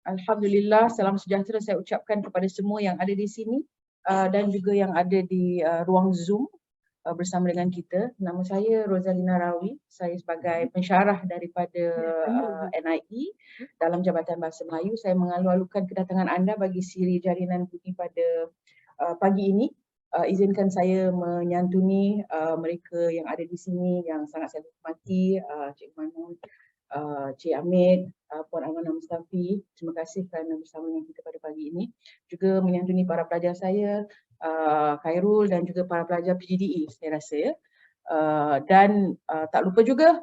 Alhamdulillah, salam sejahtera saya ucapkan kepada semua yang ada di sini dan juga yang ada di ruang Zoom bersama dengan kita. Nama saya Rosalina Rawi. Saya sebagai pensyarah daripada NIE dalam Jabatan Bahasa Melayu. Saya mengalu-alukan kedatangan anda bagi siri Jarinan Budi pada pagi ini. Izinkan saya menyantuni mereka yang ada di sini yang sangat saya hormati, Cik Manul, Cik Hamid, Puan Amanah Mustafi. Terima kasih kerana bersama dengan kita pada pagi ini. Juga menyantuni para pelajar saya, Khairul dan juga para pelajar PGDE saya rasa ya. Dan tak lupa juga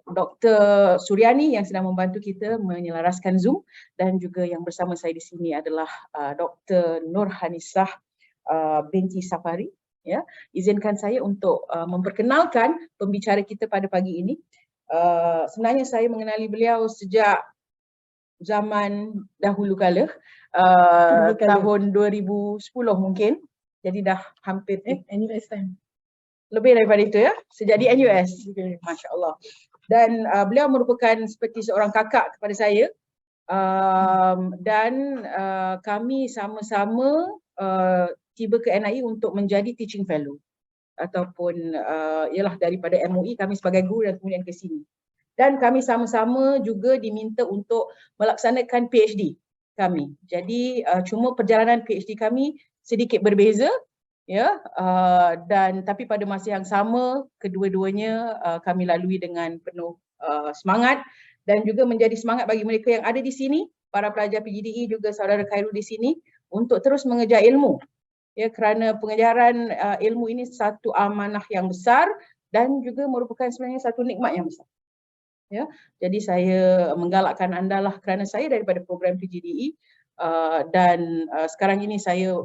Dr. Suryani yang sedang membantu kita menyelaraskan Zoom, dan juga yang bersama saya di sini adalah Dr. Nurhanisah binti Safari. Ya, izinkan saya untuk memperkenalkan pembicara kita pada pagi ini. Sebenarnya saya mengenali beliau sejak zaman dahulu kala, tahun 2010 mungkin. Jadi dah hampir NUS time. Lebih daripada itu ya, sejak di NUS. Masya Allah. Dan beliau merupakan seperti seorang kakak kepada saya. Dan kami sama-sama tiba ke NIE untuk menjadi teaching fellow ataupun ialah daripada MOE kami sebagai guru dan kemudian ke sini. Dan kami sama-sama juga diminta untuk melaksanakan PhD kami. Jadi cuma perjalanan PhD kami sedikit berbeza ya, dan tapi pada masa yang sama kedua-duanya kami lalui dengan penuh semangat dan juga menjadi semangat bagi mereka yang ada di sini, para pelajar PGDE juga saudara Khairul di sini untuk terus mengejar ilmu. Ya, kerana pengejaran ilmu ini satu amanah yang besar dan juga merupakan sebenarnya satu nikmat yang besar. Ya, jadi saya menggalakkan anda lah kerana saya daripada program PGDE dan sekarang ini saya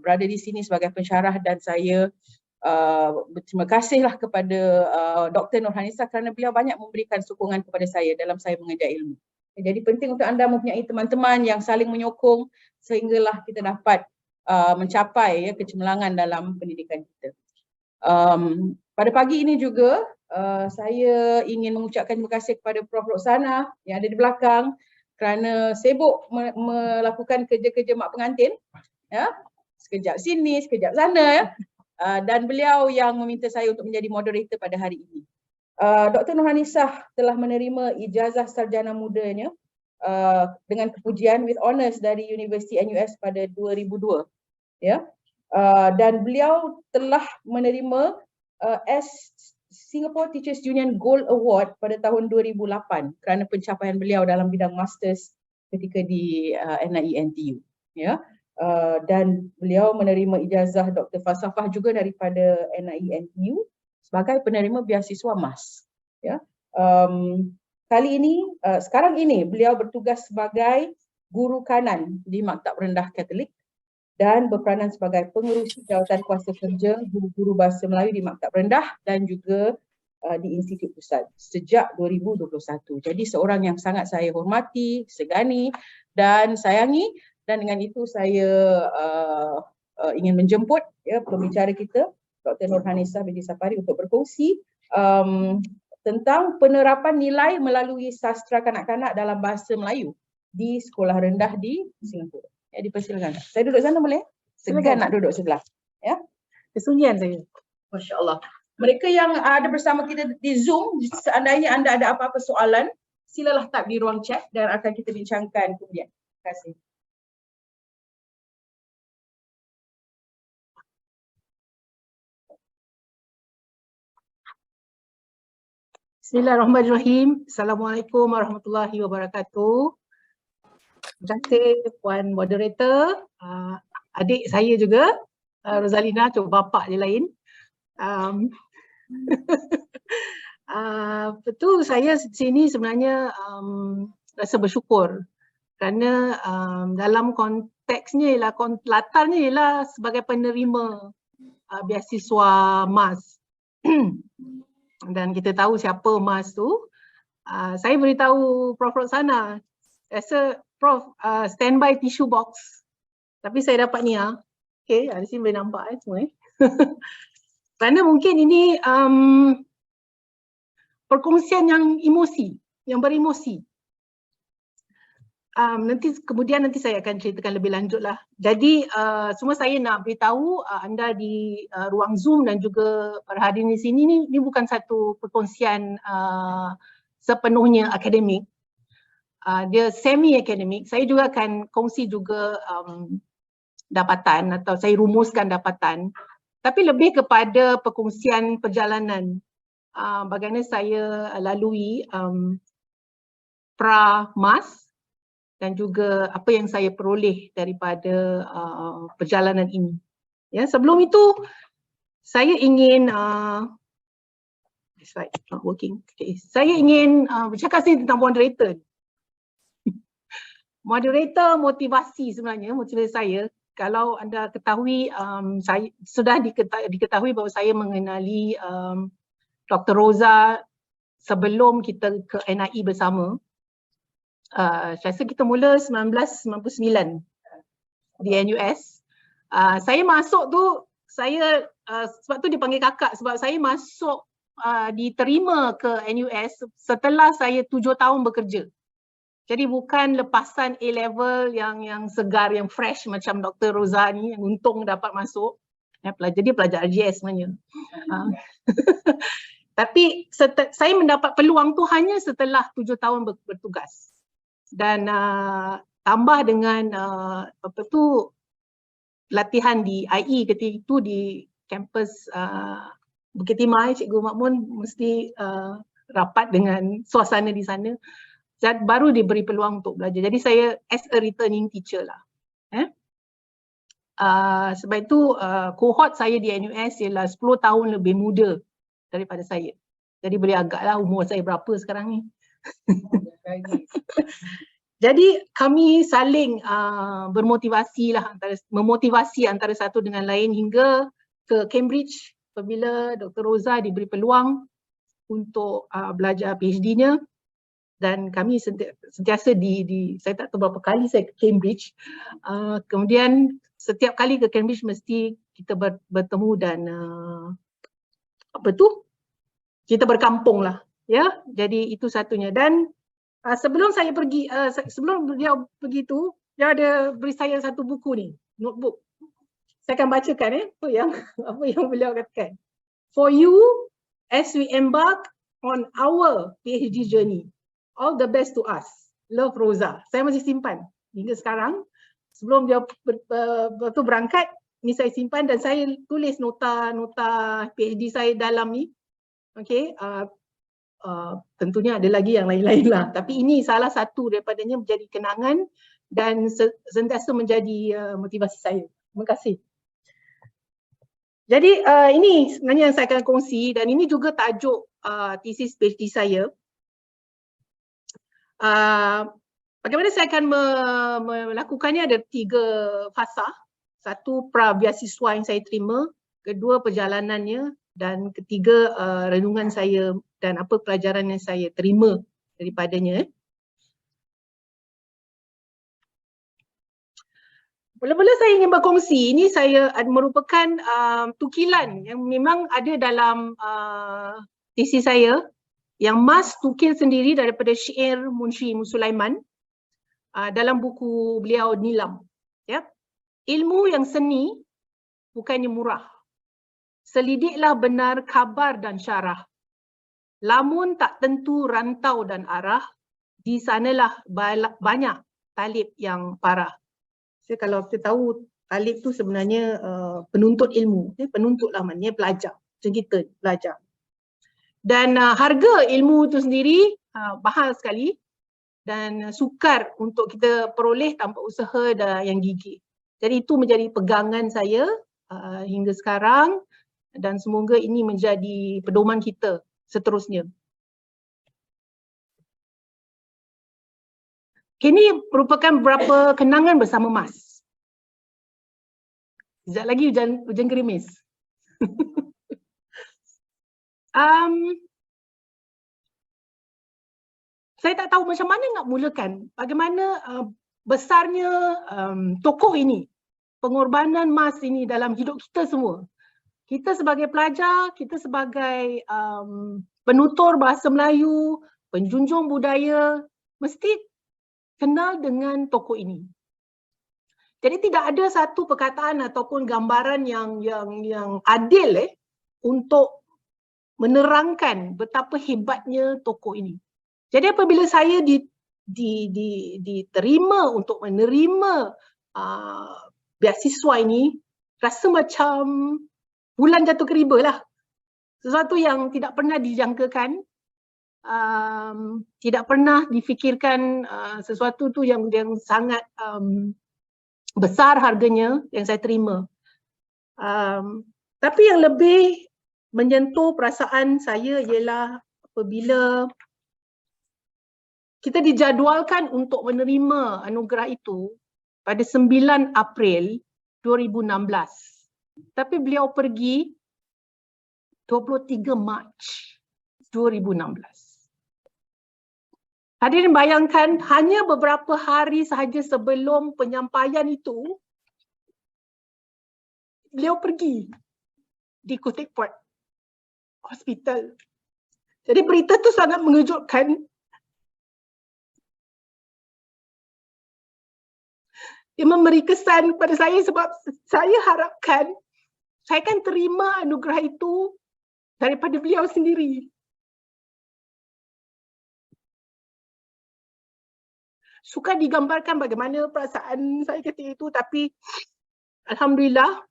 berada di sini sebagai pensyarah dan saya berterima kasihlah kepada Dr. Nurhanisah kerana beliau banyak memberikan sokongan kepada saya dalam saya mengejar ilmu. Jadi penting untuk anda mempunyai teman-teman yang saling menyokong sehinggalah kita dapat mencapai ya kecemerlangan dalam pendidikan kita. Pada pagi ini juga saya ingin mengucapkan terima kasih kepada Prof. Roksana yang ada di belakang kerana sibuk melakukan kerja-kerja mak pengantin ya, sekejap sini, sekejap sana ya. Dan beliau yang meminta saya untuk menjadi moderator pada hari ini. Dr. Nurhanisah telah menerima ijazah sarjana mudanya dengan kepujian with honours dari Universiti NUS pada 2002 ya. Dan beliau telah menerima Singapore Teachers Union Gold Award pada tahun 2008 kerana pencapaian beliau dalam bidang masters ketika di NIE NTU ya. Dan beliau menerima ijazah Dr. Falsafah juga daripada NIE NTU sebagai penerima beasiswa MAS ya. Kali ini sekarang ini beliau bertugas sebagai guru kanan di Maktab Rendah Katolik dan berperanan sebagai pengerusi jawatan kuasa kerja guru-guru bahasa Melayu di Maktab Rendah dan juga di Institut Pusat sejak 2021. Jadi seorang yang sangat saya hormati, segani dan sayangi, dan dengan itu saya ingin menjemput ya pembicara kita Dr. Nurhanisah binti Safari untuk berkongsi tentang penerapan nilai melalui sastra kanak-kanak dalam bahasa Melayu di sekolah rendah di Singapura. Ya, dipersilakan. Saya duduk sana boleh? Segan nak duduk sebelah. Ya. Kesunyian saya. Masya Allah. Mereka yang ada bersama kita di Zoom, seandainya anda ada apa-apa soalan, silalah type di ruang chat dan akan kita bincangkan kemudian. Terima kasih. Bismillahirrahmanirrahim. Assalamualaikum warahmatullahi wabarakatuh. Terima kasih Puan Moderator, adik saya juga, Rosalina, cuma bapak je lain. Betul, saya sini sebenarnya rasa bersyukur kerana dalam konteksnya ialah, latarnya ialah sebagai penerima beasiswa MAS. Dan kita tahu siapa MAS tu. Saya beritahu Prof. Roksana, rasa Prof standby tissue box. Tapi saya dapat ni okay, di sini boleh nampak semua kerana mungkin ini perkongsian yang emosi, yang beremosi. Kemudian saya akan ceritakan lebih lanjut lah. Jadi semua saya nak beritahu anda di ruang Zoom dan juga para hadirin di sini ni bukan satu perkongsian sepenuhnya akademik. Dia semi akademik. Saya juga akan kongsi juga dapatan atau saya rumuskan dapatan. Tapi lebih kepada perkongsian perjalanan bagaimana saya lalui pra-MAS dan juga apa yang saya peroleh daripada perjalanan ini. Ya, sebelum itu saya ingin slide not working. Okay. Saya ingin bercakap tentang moderator. Moderator motivasi sebenarnya, motivasi saya. Kalau anda ketahui, saya sudah diketahui bahawa saya mengenali Dr. Roza sebelum kita ke NIE bersama. Saya rasa kita mula 1999 di NUS. Saya masuk tu, sebab tu dipanggil kakak sebab saya masuk diterima ke NUS setelah saya 7 tahun bekerja. Jadi bukan lepasan A-level yang segar, yang fresh macam Dr. Roza ni yang untung dapat masuk. Dia pelajar RGS sebenarnya. Tapi saya mendapat peluang tu hanya setelah 7 tahun bertugas. Dan tambah dengan latihan di IE ketika itu di kampus Bukit Timah, Cikgu Makmun mesti rapat dengan suasana di sana. Baru diberi peluang untuk belajar. Jadi saya as a returning teacher lah. Sebab itu kohort saya di NUS ialah 10 tahun lebih muda daripada saya. Jadi boleh agaklah umur saya berapa sekarang ni. Jadi kami saling bermotivasi lah, memotivasi antara satu dengan lain hingga ke Cambridge apabila Dr. Roza diberi peluang untuk belajar PhD-nya. Dan kami sentiasa saya tak tahu berapa kali saya ke Cambridge. Kemudian setiap kali ke Cambridge mesti kita bertemu dan kita berkampung lah. Ya, jadi itu satunya. Dan sebelum saya pergi, sebelum beliau pergi tu, dia ada beri saya satu buku ni, notebook. Saya akan bacakan apa yang beliau katakan. For you, as we embark on our PhD journey, all the best to us. Love, Roza. Saya masih simpan hingga sekarang. Sebelum dia berangkat, ni saya simpan dan saya tulis nota PhD saya dalam ni. Okay. Tentunya ada lagi yang lain-lain lah. Tapi ini salah satu daripadanya menjadi kenangan dan sentiasa menjadi motivasi saya. Terima kasih. Jadi ini sebenarnya yang saya akan kongsi dan ini juga tajuk tesis PhD saya. Bagaimana saya akan melakukannya ada 3 fasa. Satu pra-beasiswa yang saya terima, kedua perjalanannya dan ketiga renungan saya dan apa pelajaran yang saya terima daripadanya. Mula-mula saya ingin berkongsi, ini saya merupakan tukilan yang memang ada dalam tesis saya yang Mas tukil sendiri daripada syair Munshi Sulaiman dalam buku beliau Nilam. Ya. Ilmu yang seni bukannya murah. Selidiklah benar kabar dan syarah. Lamun tak tentu rantau dan arah, di sanalah banyak talib yang parah. So, kalau kita tahu talib tu sebenarnya penuntut ilmu, penuntutlah maknanya pelajar, macam kita belajar. Dan harga ilmu tu sendiri mahal sekali dan sukar untuk kita peroleh tanpa usaha yang gigih. Jadi itu menjadi pegangan saya hingga sekarang dan semoga ini menjadi pedoman kita seterusnya. Ini merupakan beberapa kenangan bersama Mas. Sekejap lagi hujan gerimis. Saya tak tahu macam mana nak mulakan. Bagaimana besarnya tokoh ini, pengorbanan Mas ini dalam hidup kita semua. Kita sebagai pelajar, kita sebagai penutur bahasa Melayu, penjunjung budaya, mesti kenal dengan tokoh ini. Jadi tidak ada satu perkataan ataupun gambaran yang adil untuk menerangkan betapa hebatnya tokoh ini. Jadi apabila saya diterima untuk menerima beasiswa ini, rasa macam bulan jatuh ke riba lah. Sesuatu yang tidak pernah dijangkakan, tidak pernah difikirkan, sesuatu tu yang sangat besar harganya yang saya terima. Tapi yang lebih menyentuh perasaan saya ialah apabila kita dijadualkan untuk menerima anugerah itu pada 9 April 2016. Tapi beliau pergi 23 Mac 2016. Hadirin bayangkan, hanya beberapa hari sahaja sebelum penyampaian itu, beliau pergi di Khoo Teck Puat Hospital. Jadi berita tu sangat mengejutkan. Dia memberi kesan pada saya sebab saya harapkan saya akan terima anugerah itu daripada beliau sendiri. Suka digambarkan bagaimana perasaan saya ketika itu, tapi alhamdulillah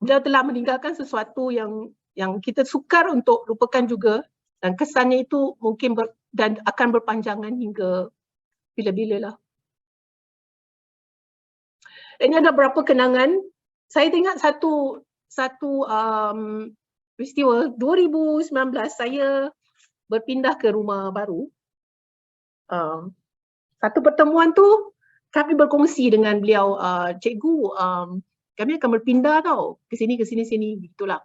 beliau telah meninggalkan sesuatu yang kita sukar untuk lupakan juga, dan kesannya itu mungkin dan akan berpanjangan hingga bila-bila lah. Ini ada beberapa kenangan. Saya ingat satu peristiwa 2019 saya berpindah ke rumah baru. Satu pertemuan tu kami berkongsi dengan beliau, cikgu, kami akan berpindah tau ke sini, begitulah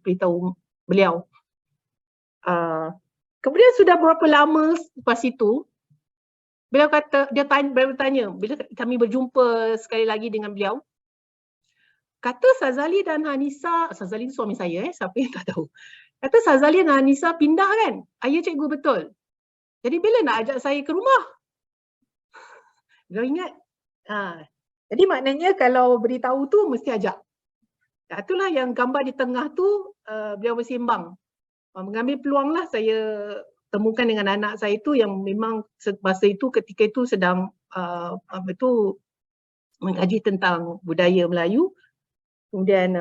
beritahu beliau. Kemudian sudah berapa lama lepas itu, beliau kata, beliau bertanya, bila kami berjumpa sekali lagi dengan beliau, kata Sazali dan Hanisa, Sazali suami saya, siapa yang tak tahu, kata Sazali dan Hanisa pindah kan? Ya cikgu, betul. Jadi bila nak ajak saya ke rumah? Beliau ingat. Jadi maknanya kalau beritahu tu mesti ajak. Itulah yang gambar di tengah tu, beliau bersembang. Mengambil peluang lah saya temukan dengan anak saya itu yang memang masa itu ketika itu sedang mengkaji tentang budaya Melayu. Kemudian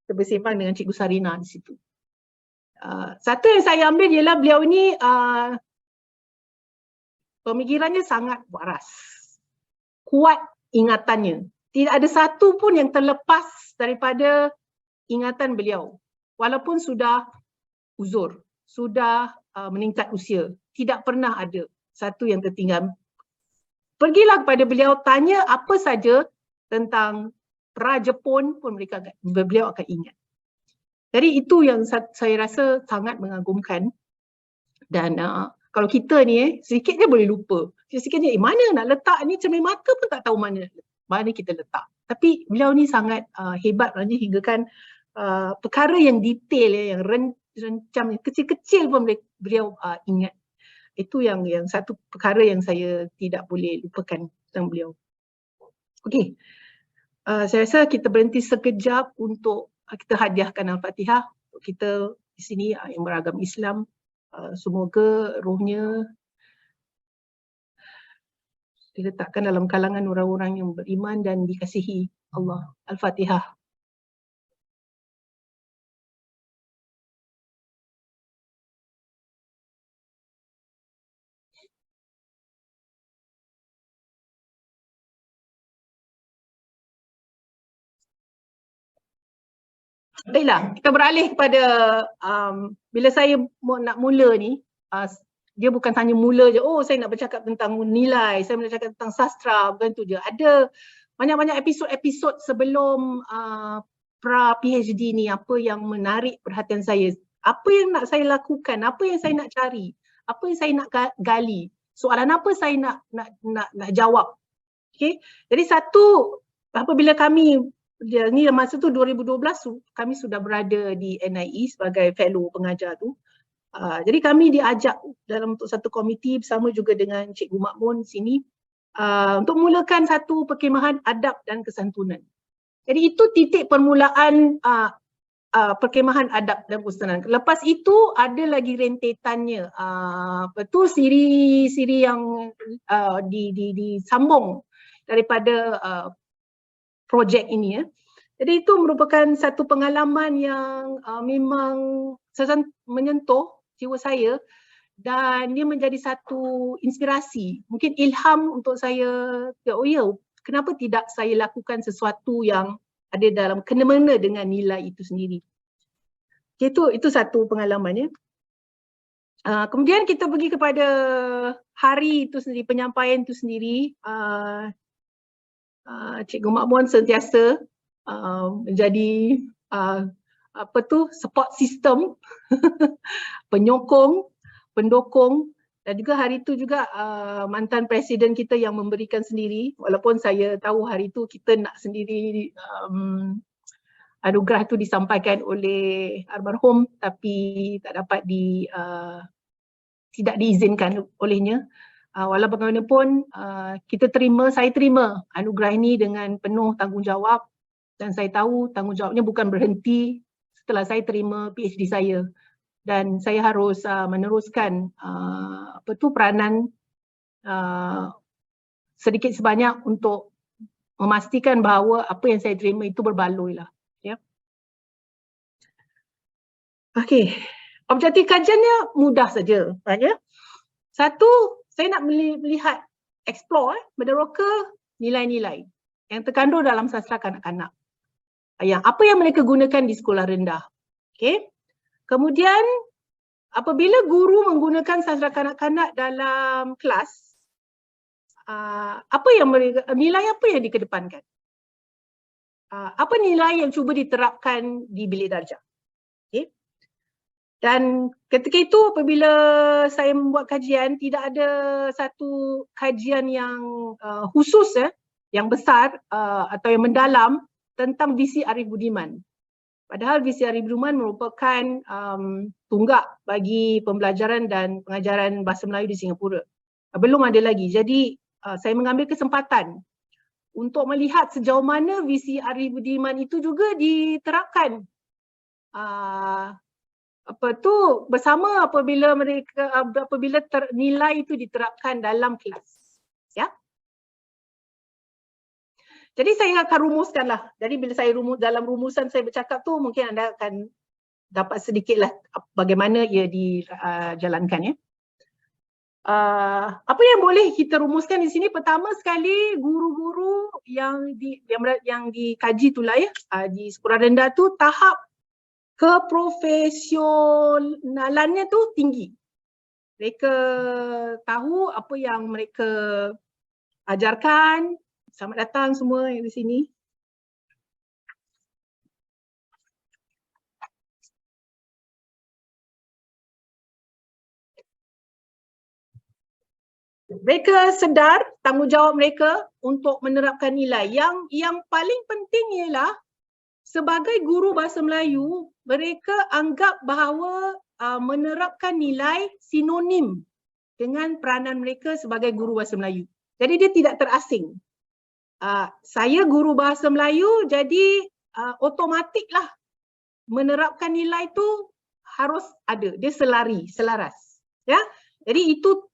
bersembang dengan Cikgu Sarina di situ. Satu yang saya ambil ialah beliau ini pemikirannya sangat waras. Kuat ingatannya. Tidak ada satu pun yang terlepas daripada ingatan beliau. Walaupun sudah uzur, sudah meningkat usia, tidak pernah ada satu yang tertinggal. Pergilah kepada beliau, tanya apa saja tentang pra-Jepun pun beliau akan ingat. Jadi itu yang saya rasa sangat mengagumkan. Dan kalau kita ni sedikitnya boleh lupa. Sedikitnya mana nak letak ni, cermin mata pun tak tahu mana kita letak. Tapi beliau ni sangat hebat hingga kan perkara yang detail yang rencam kecil-kecil pun beliau ingat. Itu yang satu perkara yang saya tidak boleh lupakan tentang beliau. Okey. Saya rasa kita berhenti sekejap untuk kita hadiahkan Al-Fatihah untuk kita di sini yang beragam Islam. Semoga rohnya diletakkan dalam kalangan orang-orang yang beriman dan dikasihi Allah. Al-Fatihah. Baiklah, kita beralih kepada bila saya nak mula ni, dia bukan hanya mula je, oh saya nak bercakap tentang nilai, saya nak bercakap tentang sastra, bukan tu je. Ada banyak-banyak episod-episod sebelum pra-PhD ni, apa yang menarik perhatian saya, apa yang nak saya lakukan, apa yang saya nak cari, apa yang saya nak gali, soalan apa saya nak jawab. Okay? Jadi satu, apabila kami ni masa tu 2012 kami sudah berada di NIE sebagai fellow pengajar tu. Jadi kami diajak dalam untuk satu komiti bersama juga dengan Cikgu Makmun sini untuk mulakan satu perkhemahan adab dan kesantunan. Jadi itu titik permulaan perkhemahan adab dan kesantunan. Lepas itu ada lagi rentetannya, siri-siri yang disambung daripada projek ini ya. Jadi itu merupakan satu pengalaman yang memang menyentuh jiwa saya dan dia menjadi satu inspirasi, mungkin ilham untuk saya, oh ya, kenapa tidak saya lakukan sesuatu yang ada dalam kena-mengena dengan nilai itu sendiri. Okay, itu satu pengalamannya. Kemudian kita pergi kepada hari itu sendiri, penyampaian itu sendiri. Cikgu Makmun sentiasa menjadi support system, penyokong, pendukung, dan juga hari itu juga mantan presiden kita yang memberikan sendiri, walaupun saya tahu hari itu kita nak sendiri anugerah itu disampaikan oleh almarhum tapi tak dapat tidak diizinkan olehnya. Walau bagaimanapun saya terima anugerah ini dengan penuh tanggungjawab dan saya tahu tanggungjawabnya bukan berhenti setelah saya terima PhD saya. Dan saya harus meneruskan peranan sedikit sebanyak untuk memastikan bahawa apa yang saya terima itu berbaloi lah. Ya. Okey, objektif kajiannya mudah saja. Ya. Satu, saya nak melihat, explore, meneroka nilai-nilai yang terkandung dalam sastra kanak-kanak. Apa yang mereka gunakan di sekolah rendah. Okey. Kemudian apabila guru menggunakan sastra kanak-kanak dalam kelas, nilai apa yang dikedepankan? Apa nilai yang cuba diterapkan di bilik darjah? Okay. Dan ketika itu apabila saya membuat kajian, tidak ada satu kajian yang khusus yang besar atau yang mendalam tentang visi Arif Budiman. Padahal visi Arif Budiman merupakan tunggak bagi pembelajaran dan pengajaran bahasa Melayu di Singapura. Belum ada lagi. Jadi saya mengambil kesempatan untuk melihat sejauh mana visi Arif Budiman itu juga diterapkan. Bersama apabila nilai itu diterapkan dalam kelas. Ya. Jadi saya akan rumuskanlah. Jadi bila saya dalam rumusan saya bercakap tu mungkin anda akan dapat sedikitlah bagaimana ia dijalankan ya. Apa yang boleh kita rumuskan di sini? Pertama sekali guru-guru yang dikaji itulah ya di sekolah rendah tu tahap keprofesionalannya tu tinggi. Mereka tahu apa yang mereka ajarkan. Selamat datang semua yang di sini. Mereka sedar tanggungjawab mereka untuk menerapkan nilai. Yang paling penting ialah sebagai guru bahasa Melayu, mereka anggap bahawa menerapkan nilai sinonim dengan peranan mereka sebagai guru bahasa Melayu. Jadi dia tidak terasing. Saya guru bahasa Melayu, jadi otomatiklah menerapkan nilai itu harus ada, dia selaras. Ya, jadi itu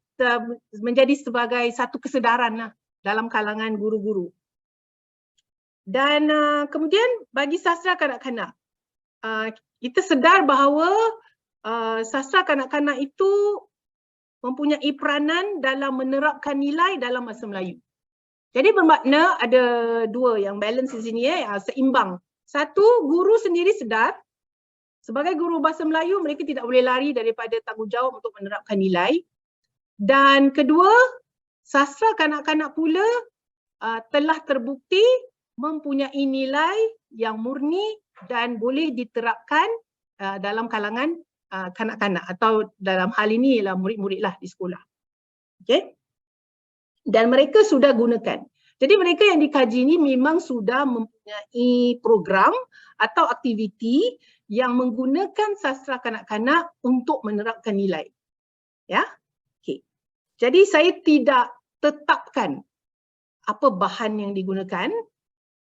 menjadi sebagai satu kesedaran lah dalam kalangan guru-guru. Dan kemudian bagi sastra kanak-kanak, kita sedar bahawa sastra kanak-kanak itu mempunyai peranan dalam menerapkan nilai dalam bahasa Melayu. Jadi bermakna ada dua yang balance di sini seimbang. Satu, guru sendiri sedar sebagai guru bahasa Melayu mereka tidak boleh lari daripada tanggungjawab untuk menerapkan nilai. Dan kedua, sastra kanak-kanak pula telah terbukti mempunyai nilai yang murni dan boleh diterapkan dalam kalangan kanak-kanak atau dalam hal ini ialah murid-murid lah di sekolah. Okay? Dan mereka sudah gunakan. Jadi mereka yang dikaji ni memang sudah mempunyai program atau aktiviti yang menggunakan sastra kanak-kanak untuk menerapkan nilai. Ya. Okey. Jadi saya tidak tetapkan apa bahan yang digunakan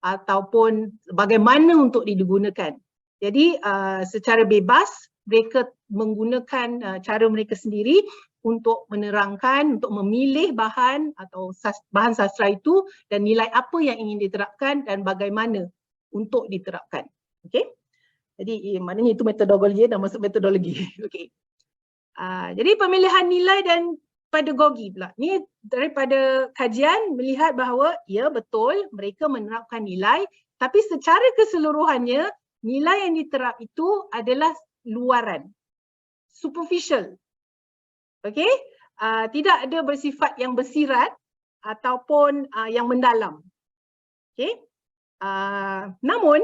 ataupun bagaimana untuk digunakan. Jadi secara bebas mereka menggunakan cara mereka sendiri untuk menerangkan, untuk memilih bahan atau bahan sastra itu dan nilai apa yang ingin diterapkan dan bagaimana untuk diterapkan. Okey. Jadi maknanya itu metodologi dan masuk metodologi. Okey. Jadi pemilihan nilai dan pedagogi pula. Ni daripada kajian melihat bahawa ya betul mereka menerapkan nilai tapi secara keseluruhannya nilai yang diterap itu adalah luaran, superficial. Okey, tidak ada bersifat yang bersirat ataupun yang mendalam. Okey, namun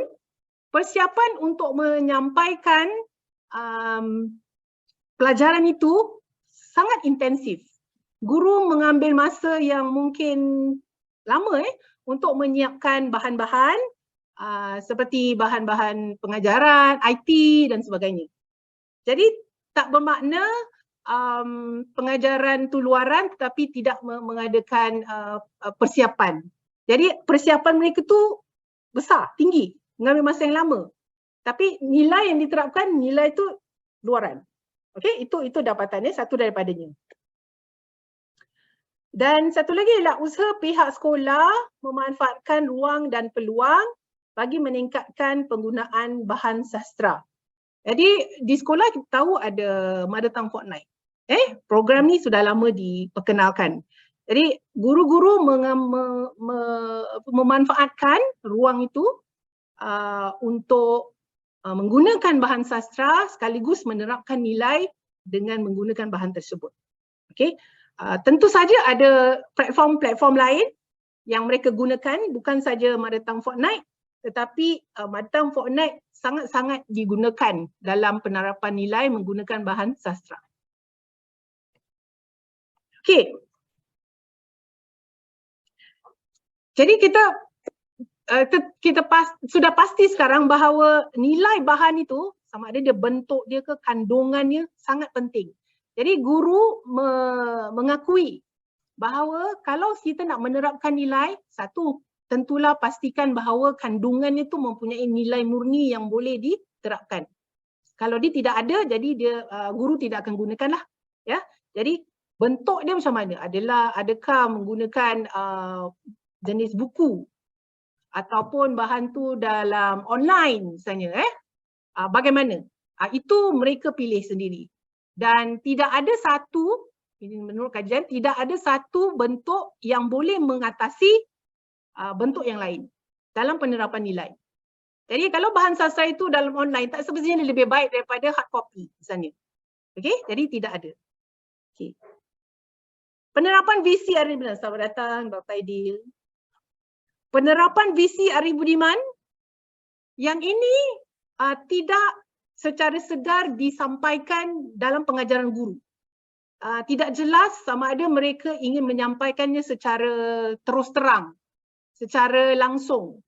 persiapan untuk menyampaikan pelajaran itu sangat intensif. Guru mengambil masa yang mungkin lama untuk menyiapkan bahan-bahan seperti bahan-bahan pengajaran, IT dan sebagainya. Jadi tak bermakna pengajaran tu luaran tetapi tidak mengadakan persiapan. Jadi persiapan mereka tu besar, tinggi, mengambil masa yang lama. Tapi nilai yang diterapkan, nilai tu luaran. Okey, itu dapatannya, satu daripadanya. Dan satu lagi ialah usaha pihak sekolah memanfaatkan ruang dan peluang bagi meningkatkan penggunaan bahan sastra. Jadi di sekolah kita tahu ada Mother Tongue Fortnight. Program ni sudah lama diperkenalkan. Jadi guru-guru memanfaatkan ruang itu untuk menggunakan bahan sastra sekaligus menerapkan nilai dengan menggunakan bahan tersebut. Okey. Tentu saja ada platform-platform lain yang mereka gunakan, bukan saja Mother Tongue Fortnight, tetapi Mother Tongue Fortnight sangat-sangat digunakan dalam penerapan nilai menggunakan bahan sastra. Okey. Jadi kita sudah pasti sekarang bahawa nilai bahan itu sama ada dia bentuk dia ke kandungannya sangat penting. Jadi guru mengakui bahawa kalau kita nak menerapkan nilai, satu tentulah pastikan bahawa kandungannya tu mempunyai nilai murni yang boleh diterapkan. Kalau dia tidak ada, jadi dia guru tidak akan gunakanlah. Ya. Jadi bentuk dia macam mana? Adakah menggunakan jenis buku ataupun bahan tu dalam online misalnya, bagaimana? Itu mereka pilih sendiri. Dan tidak ada satu, ini menurut kajian, tidak ada satu bentuk yang boleh mengatasi bentuk yang lain dalam penerapan nilai. Jadi kalau bahan sastra itu dalam online tak semestinya lebih baik daripada hard copy misalnya. Okey, jadi tidak ada. Okey. Penerapan VC Arif Budiman, selamat datang Bapak Aidil. Penerapan VC Arif Budiman yang ini tidak secara segar disampaikan dalam pengajaran guru. Tidak jelas sama ada mereka ingin menyampaikannya secara terus terang, secara langsung.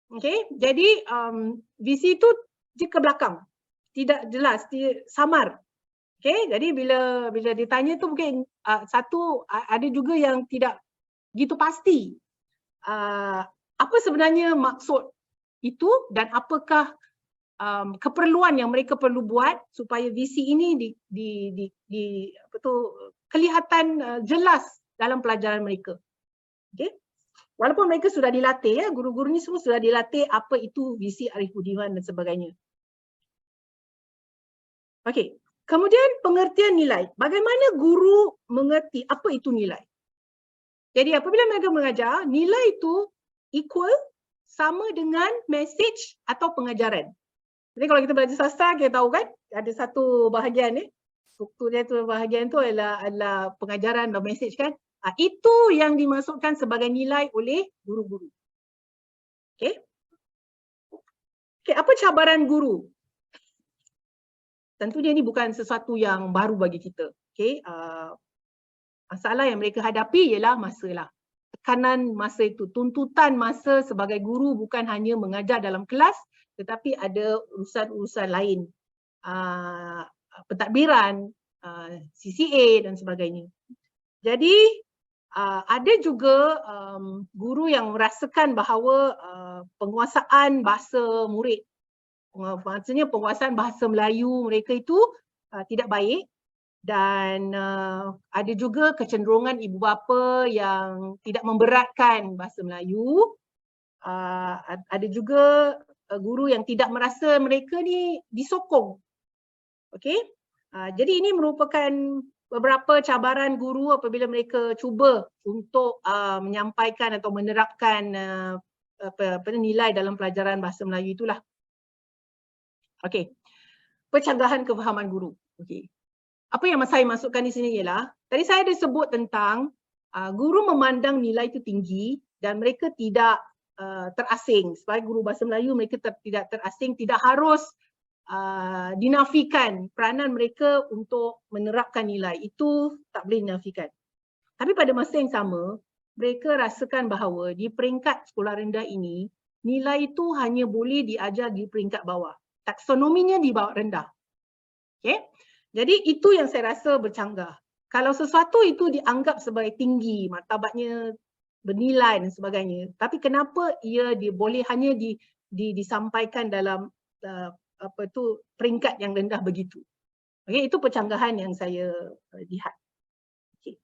Okey, jadi VC itu dia ke belakang, tidak jelas, dia samar. Okey, jadi bila ditanya tu mungkin satu ada juga yang tidak gitu pasti apa sebenarnya maksud itu dan apakah keperluan yang mereka perlu buat supaya VC ini kelihatan jelas dalam pelajaran mereka. Okey. Walaupun mereka sudah dilatih, ya, guru-guru ni semua sudah dilatih apa itu VC Arif Budiman dan sebagainya. Okey. Kemudian pengertian nilai. Bagaimana guru mengerti apa itu nilai? Jadi apabila mereka mengajar, nilai itu equal sama dengan message atau pengajaran. Jadi kalau kita belajar sastra, kita tahu kan ada satu bahagian ni, struktur dia tu bahagian tu adalah pengajaran atau message kan. Itu yang dimasukkan sebagai nilai oleh guru-guru. Okey. Okey, apa cabaran guru? Tentunya ini bukan sesuatu yang baru bagi kita. Okey. Masalah yang mereka hadapi ialah masalah. tekanan masa itu, tuntutan masa sebagai guru bukan hanya mengajar dalam kelas tetapi ada urusan-urusan lain, pentadbiran, CCA dan sebagainya. Jadi ada juga guru yang merasakan bahawa penguasaan bahasa murid, maksudnya penguasaan bahasa Melayu mereka itu tidak baik, dan ada juga kecenderungan ibu bapa yang tidak memberatkan bahasa Melayu. Ada juga guru yang tidak merasa mereka ni disokong. Okey. Jadi ini merupakan beberapa cabaran guru apabila mereka cuba untuk menyampaikan atau menerapkan nilai dalam pelajaran bahasa Melayu itulah. Okey. Pencanggahan kefahaman guru. Okey. Apa yang saya masukkan di sini ialah, tadi saya ada sebut tentang guru memandang nilai itu tinggi dan mereka tidak terasing. Sebagai guru bahasa Melayu, mereka tidak terasing, tidak harus dinafikan peranan mereka untuk menerapkan nilai. Itu tak boleh dinafikan. Tapi pada masa yang sama, mereka rasakan bahawa di peringkat sekolah rendah ini, nilai itu hanya boleh diajar di peringkat bawah. Taksonominya di bawah rendah. Okay? Jadi itu yang saya rasa bercanggah. Kalau sesuatu itu dianggap sebagai tinggi, martabatnya bernilai dan sebagainya, tapi kenapa ia boleh hanya disampaikan dalam peringkat yang rendah begitu? Okay, itu pencanggahan yang saya lihat. Okay.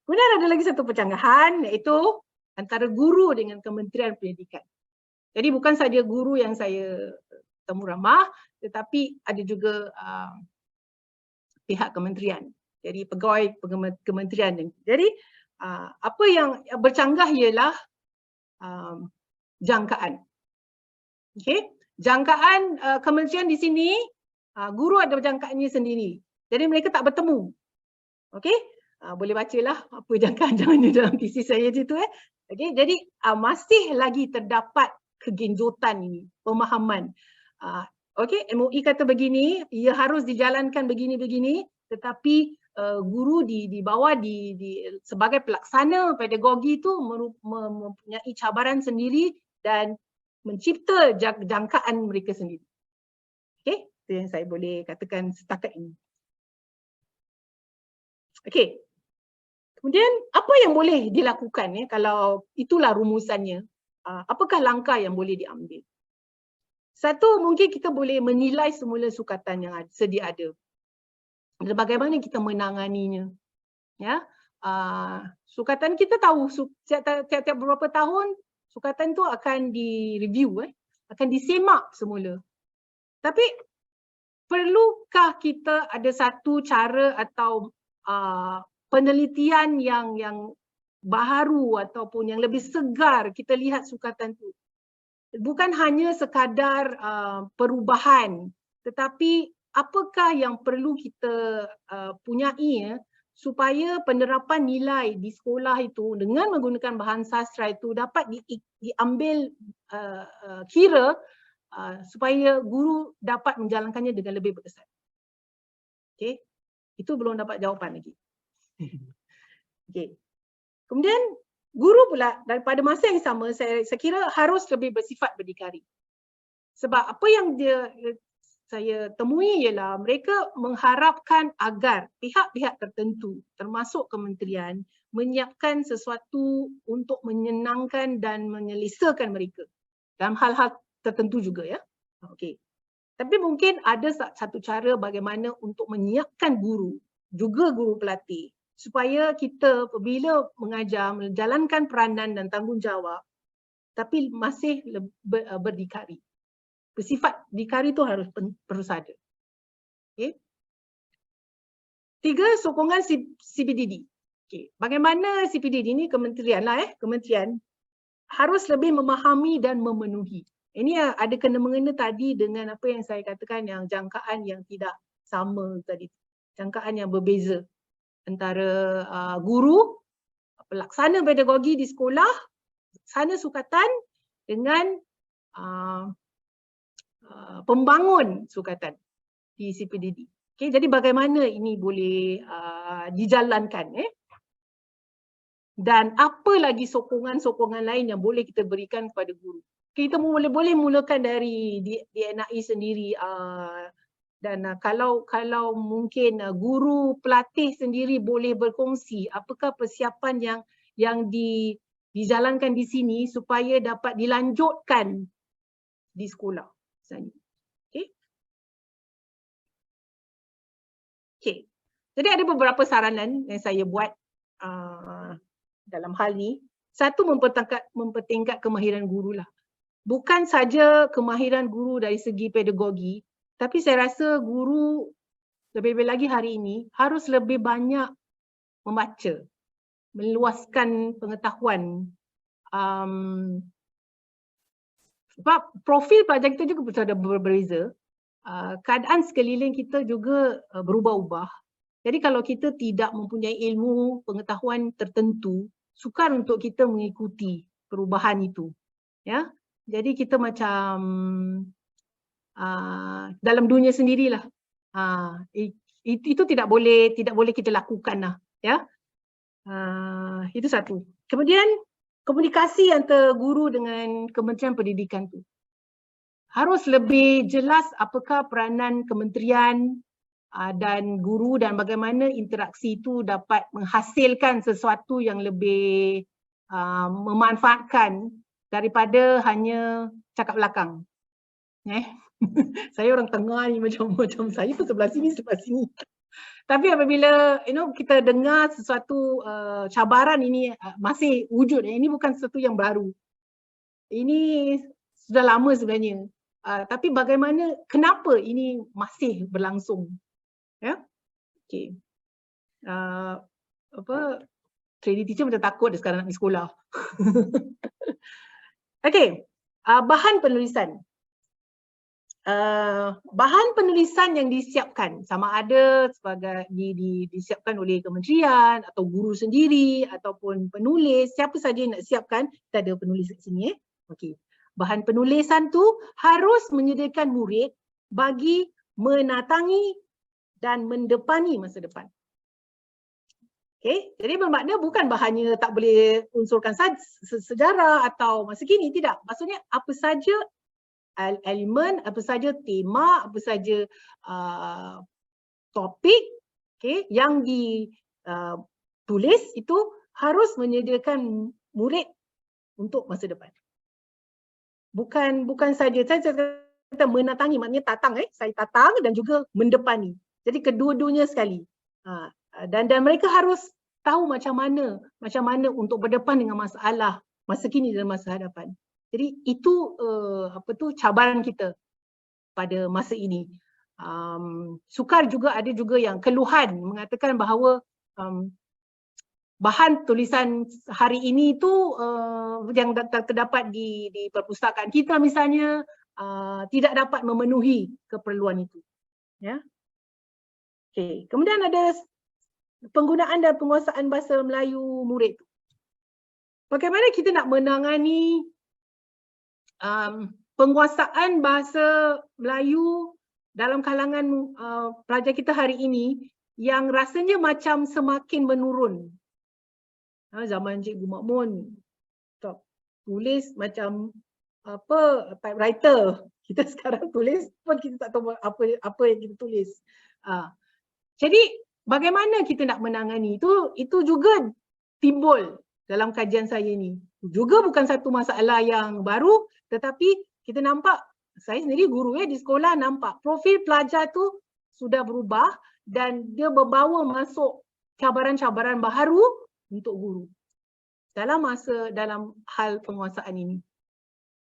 Kemudian ada lagi satu pencanggahan, iaitu antara guru dengan Kementerian Pendidikan. Jadi bukan saja guru yang saya temu ramah, tetapi ada juga pihak kementerian. Jadi pegawai kementerian. Jadi apa yang bercanggah ialah jangkaan. Okey, jangkaan kementerian di sini, guru ada jangkaannya sendiri. Jadi mereka tak bertemu. Okey, boleh bacalah apa jangkaan-jangkaan dalam thesis saya itu. Okey, jadi masih lagi terdapat kegenjotan ini, pemahaman. Okey, MOE kata begini, ia harus dijalankan begini-begini, tetapi guru di bawah sebagai pelaksana pedagogi itu mempunyai cabaran sendiri dan mencipta jangkaan mereka sendiri. Okey, itu yang saya boleh katakan setakat ini. Okey. Kemudian apa yang boleh dilakukan kalau itulah rumusannya? Apakah langkah yang boleh diambil? Satu, mungkin kita boleh menilai semula sukatan yang sedia ada. Bagaimana kita menanganinya? Ya, sukatan kita tahu tiap beberapa tahun sukatan tu akan direview, akan disemak semula. Tapi perlukah kita ada satu cara atau penelitian yang baharu ataupun yang lebih segar kita lihat sukatan tu? Bukan hanya sekadar perubahan, tetapi apakah yang perlu kita punyai supaya penerapan nilai di sekolah itu dengan menggunakan bahan sastra itu dapat diambil kira supaya guru dapat menjalankannya dengan lebih berkesan. Okey, itu belum dapat jawapan lagi. Okey. Kemudian guru pula daripada masa yang sama saya kira harus lebih bersifat berdikari. Sebab apa yang saya temui ialah mereka mengharapkan agar pihak-pihak tertentu termasuk kementerian menyiapkan sesuatu untuk menyenangkan dan menyelesakan mereka dalam hal-hal tertentu juga, ya. Okey. Tapi mungkin ada satu cara bagaimana untuk menyiapkan guru, juga guru pelatih, supaya kita apabila mengajar menjalankan peranan dan tanggungjawab tapi masih berdikari. Bersifat dikari itu harus terus ada. Okay. 3, sokongan CPDD. Okay. Bagaimana CPDD ini kementerian lah, kementerian harus lebih memahami dan memenuhi. Ini ada kena-mengena tadi dengan apa yang saya katakan yang jangkaan yang tidak sama tadi. Jangkaan yang berbeza antara guru, pelaksana pedagogi di sekolah, pelaksana sukatan dengan pembangun sukatan di CPDD. Okay, jadi bagaimana ini boleh dijalankan? dan apa lagi sokongan-sokongan lain yang boleh kita berikan kepada guru. Kita boleh mulakan dari DNAI sendiri, dan kalau mungkin guru pelatih sendiri boleh berkongsi apakah persiapan yang dijalankan di sini supaya dapat dilanjutkan di sekolah misalnya. Okey. Jadi ada beberapa saranan yang saya buat dalam hal ni. Satu, mempertingkat kemahiran guru lah. Bukan saja kemahiran guru dari segi pedagogi, tapi saya rasa guru lebih-lebih lagi hari ini harus lebih banyak membaca, meluaskan pengetahuan. Sebab profil pelajar kita juga sudah berbeza. Keadaan sekeliling kita juga berubah-ubah. Jadi kalau kita tidak mempunyai ilmu, pengetahuan tertentu, sukar untuk kita mengikuti perubahan itu. Ya. Jadi kita macam dalam dunia sendirilah. Itu tidak boleh kita lakukan lah. Ya. Itu satu. Kemudian komunikasi antara guru dengan Kementerian Pendidikan tu harus lebih jelas apakah peranan kementerian dan guru dan bagaimana interaksi itu dapat menghasilkan sesuatu yang lebih memanfaatkan daripada hanya cakap belakang. Saya orang tengah ni macam saya pun sebelah sini. Tapi apabila kita dengar sesuatu cabaran ini masih wujud, ini bukan sesuatu yang baru. Ini sudah lama sebenarnya. Tapi bagaimana, kenapa ini masih berlangsung? Ya. Okey. Training teacher macam takut dia sekarang nak pergi sekolah. Okey. Bahan penulisan. Bahan penulisan yang disiapkan sama ada sebagai disiapkan oleh kementerian atau guru sendiri ataupun penulis, siapa saja yang nak siapkan, kita ada penulis kat sini. Okey. Bahan penulisan tu harus menyediakan murid bagi menatangi dan mendepani masa depan. Okey, jadi bermakna bukan bahannya tak boleh unsurkan sejarah atau masa kini, tidak. Maksudnya apa saja elemen, apa saja tema, apa saja topik, okey, yang ditulis itu harus menyediakan murid untuk masa depan. Bukan saja saya kata menatangi, maknanya tatang, saya tatang dan juga mendepani. Jadi kedua-duanya sekali. Dan mereka harus tahu macam mana untuk berdepan dengan masalah masa kini dan masa hadapan. Jadi itu cabaran kita pada masa ini. Sukar juga, ada juga yang keluhan mengatakan bahawa bahan tulisan hari ini tu yang terdapat di perpustakaan kita misalnya tidak dapat memenuhi keperluan itu. Ya. Okey, kemudian ada penggunaan dan penguasaan bahasa Melayu murid. Bagaimana kita nak menangani penguasaan bahasa Melayu dalam kalangan pelajar kita hari ini yang rasanya macam semakin menurun. Zaman Cikgu Makmun tulis macam typewriter. Kita sekarang tulis pun kita tak tahu apa yang kita tulis. Jadi bagaimana kita nak menangani itu juga timbul dalam kajian saya ni. Juga bukan satu masalah yang baru, tetapi kita nampak, saya sendiri guru di sekolah nampak profil pelajar tu sudah berubah dan dia membawa masuk cabaran-cabaran baru untuk guru dalam hal penguasaan ini.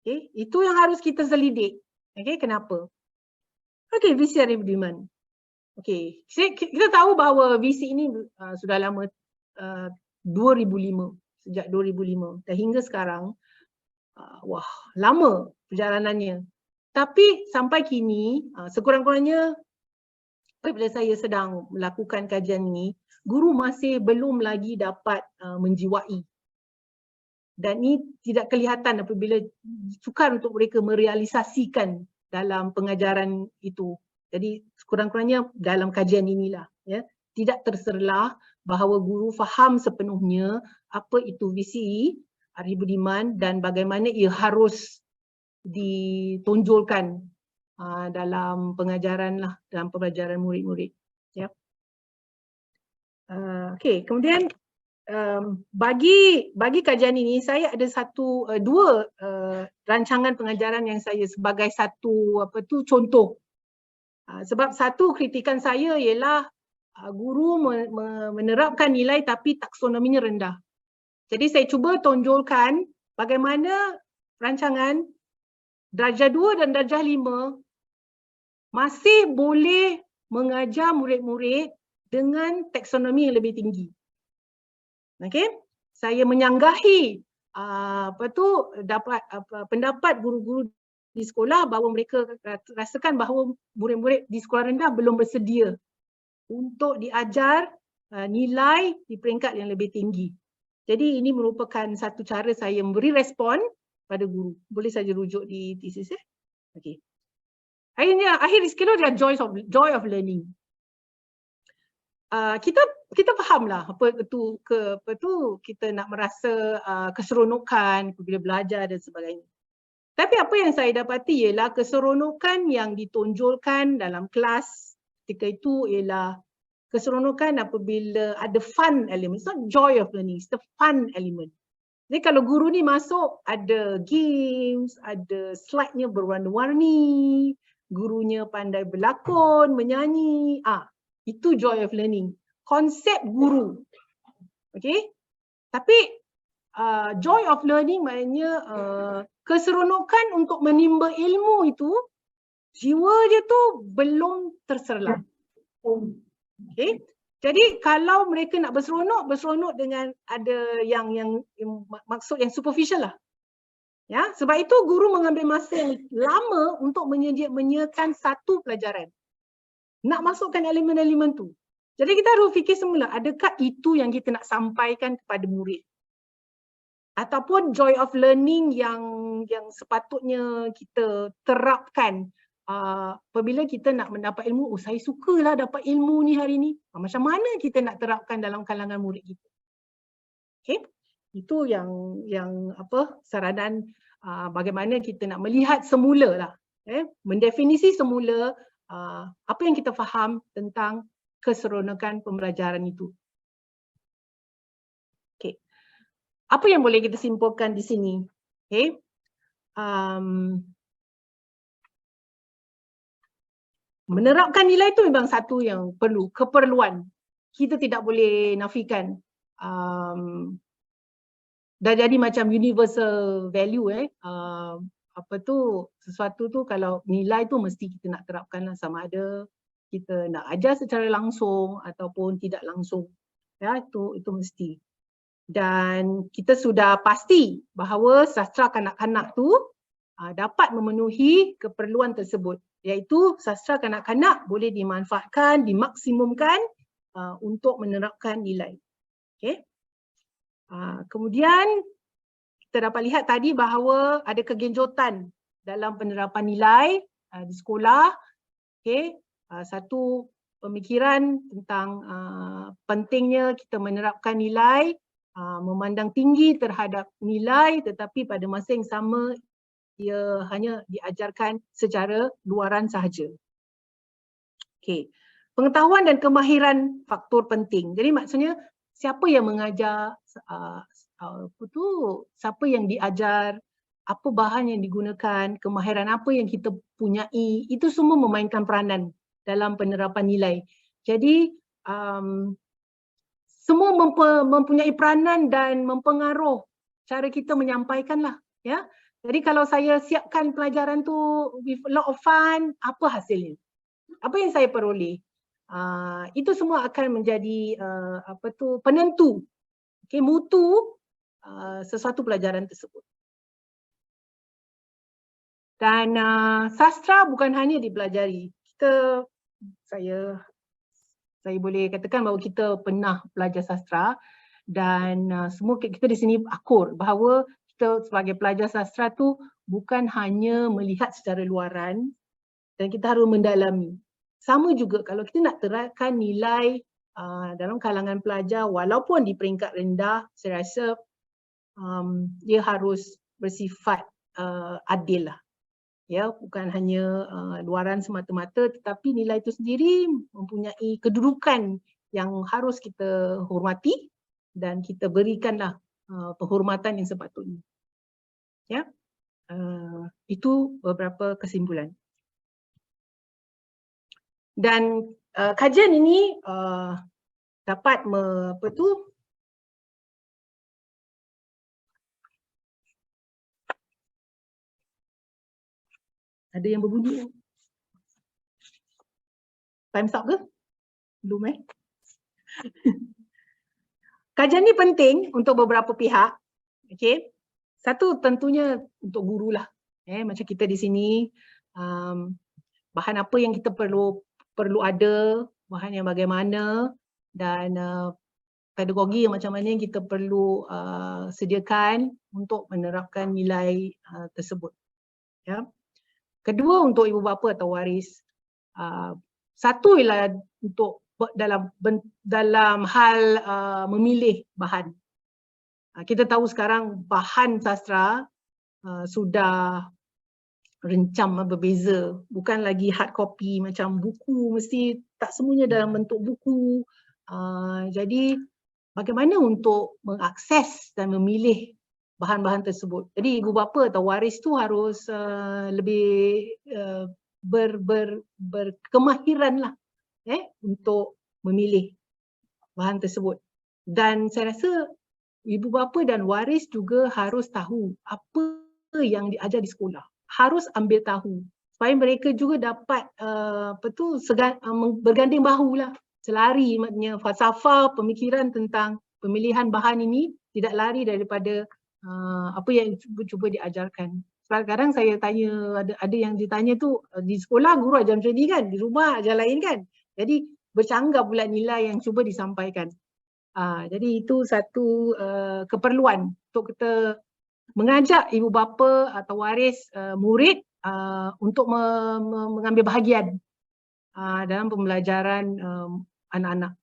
Okay, itu yang harus kita selidik. Okay, kenapa? Okay, visi Arif Budiman. Okay, kita tahu bahawa visi ini sudah lama, 2005, sejak 2005 dan hingga sekarang, wah, lama perjalanannya. Tapi sampai kini, sekurang-kurangnya apabila saya sedang melakukan kajian ini, guru masih belum lagi dapat menjiwai. Dan ini tidak kelihatan apabila sukar untuk mereka merealisasikan dalam pengajaran itu. Jadi sekurang-kurangnya dalam kajian inilah, ya, tidak terserlah bahawa guru faham sepenuhnya apa itu VCE, Arif Budiman, dan bagaimana ia harus ditonjolkan dalam pengajaran lah, dalam pembelajaran murid-murid. Ya. Okey, kemudian bagi kajian ini saya ada dua rancangan pengajaran yang saya sebagai satu contoh. Sebab satu kritikan saya ialah guru menerapkan nilai tapi taksonominya rendah. Jadi saya cuba tonjolkan bagaimana rancangan darjah 2 dan darjah 5 masih boleh mengajar murid-murid dengan taksonomi yang lebih tinggi. Okey, saya menyanggahi pendapat guru-guru di sekolah bahawa mereka rasakan bahawa murid-murid di sekolah rendah belum bersedia untuk diajar nilai di peringkat yang lebih tinggi. Jadi ini merupakan satu cara saya memberi respon pada guru. Boleh saja rujuk di thesis ya. Okey. Akhir iskilo dia joy of learning. Kita fahamlah apa itu kita nak merasa keseronokan bila belajar dan sebagainya. Tapi apa yang saya dapati ialah keseronokan yang ditonjolkan dalam kelas ketika itu ialah keseronokan apabila ada fun element. It's not joy of learning, it's the fun element. Jadi kalau guru ni masuk ada games, ada slide-nya berwarna-warni, gurunya pandai berlakon, menyanyi, itu joy of learning. Konsep guru. Okey? Tapi joy of learning maknanya keseronokan untuk menimba ilmu itu jiwa dia tu belum terserlam. Okey? Jadi kalau mereka nak berseronok dengan ada yang maksud yang superficial lah. Ya, sebab itu guru mengambil masa yang lama untuk menyediakan satu pelajaran. Nak masukkan elemen-elemen tu. Jadi kita harus fikir semula, adakah itu yang kita nak sampaikan kepada murid? Ataupun joy of learning yang sepatutnya kita terapkan apabila kita nak mendapat ilmu, saya sukalah dapat ilmu ni hari ni. Macam mana kita nak terapkan dalam kalangan murid kita? Okey? Itu yang saranan bagaimana kita nak melihat semula lah. Mendefinisi semula apa yang kita faham tentang keseronokan pembelajaran itu. Okey. Apa yang boleh kita simpulkan di sini? Okey. Menerapkan nilai itu memang satu yang keperluan. Kita tidak boleh nafikan. Dah jadi macam universal value sesuatu tu kalau nilai tu mesti kita nak terapkan lah, sama ada kita nak ajar secara langsung ataupun tidak langsung. Ya, itu mesti. Dan kita sudah pasti bahawa sastra kanak-kanak tu dapat memenuhi keperluan tersebut, iaitu sastra kanak-kanak boleh dimanfaatkan, dimaksimumkan untuk menerapkan nilai. Okey. Kemudian kita dapat lihat tadi bahawa ada kegenjotan dalam penerapan nilai di sekolah. Okey. Satu pemikiran tentang pentingnya kita menerapkan nilai, memandang tinggi terhadap nilai, tetapi pada masa yang sama ia hanya diajarkan secara luaran sahaja. Okey. Pengetahuan dan kemahiran faktor penting. Jadi maksudnya siapa yang mengajar, siapa yang diajar, apa bahan yang digunakan, kemahiran apa yang kita punyai, itu semua memainkan peranan dalam penerapan nilai. Jadi semua mempunyai peranan dan mempengaruh cara kita menyampaikan lah. Ya. Jadi kalau saya siapkan pelajaran tu with a lot of fun, apa hasilnya? Apa yang saya peroleh? Itu semua akan menjadi penentu, mutu sesuatu pelajaran tersebut. Dan sastra bukan hanya dipelajari. Saya boleh katakan bahawa kita pernah belajar sastra dan semua kita di sini akur bahawa kita sebagai pelajar sastra tu bukan hanya melihat secara luaran dan kita harus mendalami. Sama juga kalau kita nak terapkan nilai dalam kalangan pelajar walaupun di peringkat rendah, saya rasa dia harus bersifat adil lah. Ya, bukan hanya luaran semata-mata, tetapi nilai itu sendiri mempunyai kedudukan yang harus kita hormati dan kita berikanlah penghormatan yang sepatutnya. Ya, itu beberapa kesimpulan. Dan kajian ini dapat ada yang berbunyi. Time's up ke? Belum Kajian ni penting untuk beberapa pihak. Okay. Satu tentunya untuk guru lah. Macam kita di sini, bahan apa yang kita perlu ada, bahan yang bagaimana, dan pedagogi yang macam mana yang kita perlu sediakan untuk menerapkan nilai tersebut. Ya. Kedua, untuk ibu bapa atau waris, satu ialah untuk dalam hal memilih bahan. Kita tahu sekarang bahan sastra sudah rencam berbeza, bukan lagi hard copy macam buku, mesti tak semuanya dalam bentuk buku. Jadi bagaimana untuk mengakses dan memilih bahan-bahan tersebut. Jadi ibu bapa atau waris tu harus lebih berkemahiran lah untuk memilih bahan tersebut. Dan saya rasa ibu bapa dan waris juga harus tahu apa yang diajar di sekolah. Harus ambil tahu supaya mereka juga dapat berganding bahu lah. Selari maknanya falsafah pemikiran tentang pemilihan bahan ini tidak lari daripada apa yang cuba diajarkan. Sekarang saya tanya, ada yang ditanya tu, di sekolah guru ajar macam ni kan, di rumah ajar lain kan. Jadi bercanggah pula nilai yang cuba disampaikan. Jadi itu satu keperluan untuk kita mengajak ibu bapa atau waris murid untuk mengambil bahagian dalam pembelajaran anak-anak.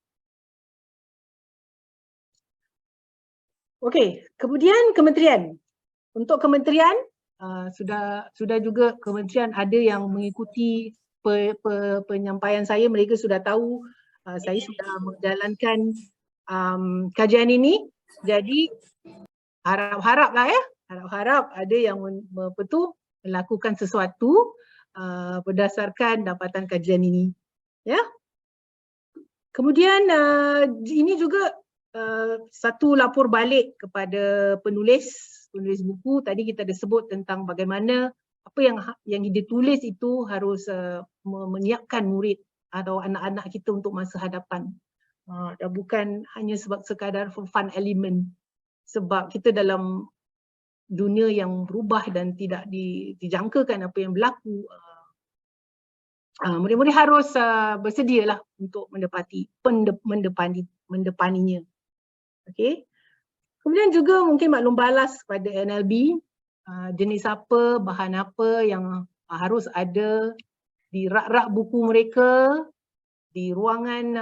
Okey, kemudian kementerian. Untuk kementerian sudah juga kementerian ada yang mengikuti penyampaian saya, mereka sudah tahu saya sudah menjalankan kajian ini. Jadi harap-haraplah harap-harap ada yang melakukan sesuatu berdasarkan dapatan kajian ini. Ya. Kemudian ini juga satu lapor balik kepada penulis buku. Tadi kita ada sebut tentang bagaimana apa yang ditulis itu harus menyiapkan murid atau anak-anak kita untuk masa hadapan. Dan bukan hanya sekadar for fun element, sebab kita dalam dunia yang berubah dan tidak dijangkakan apa yang berlaku. Murid-murid harus bersedialah untuk mendepaninya. Okey. Kemudian juga mungkin maklum balas kepada NLB, jenis apa, bahan apa yang harus ada di rak-rak buku mereka, di ruangan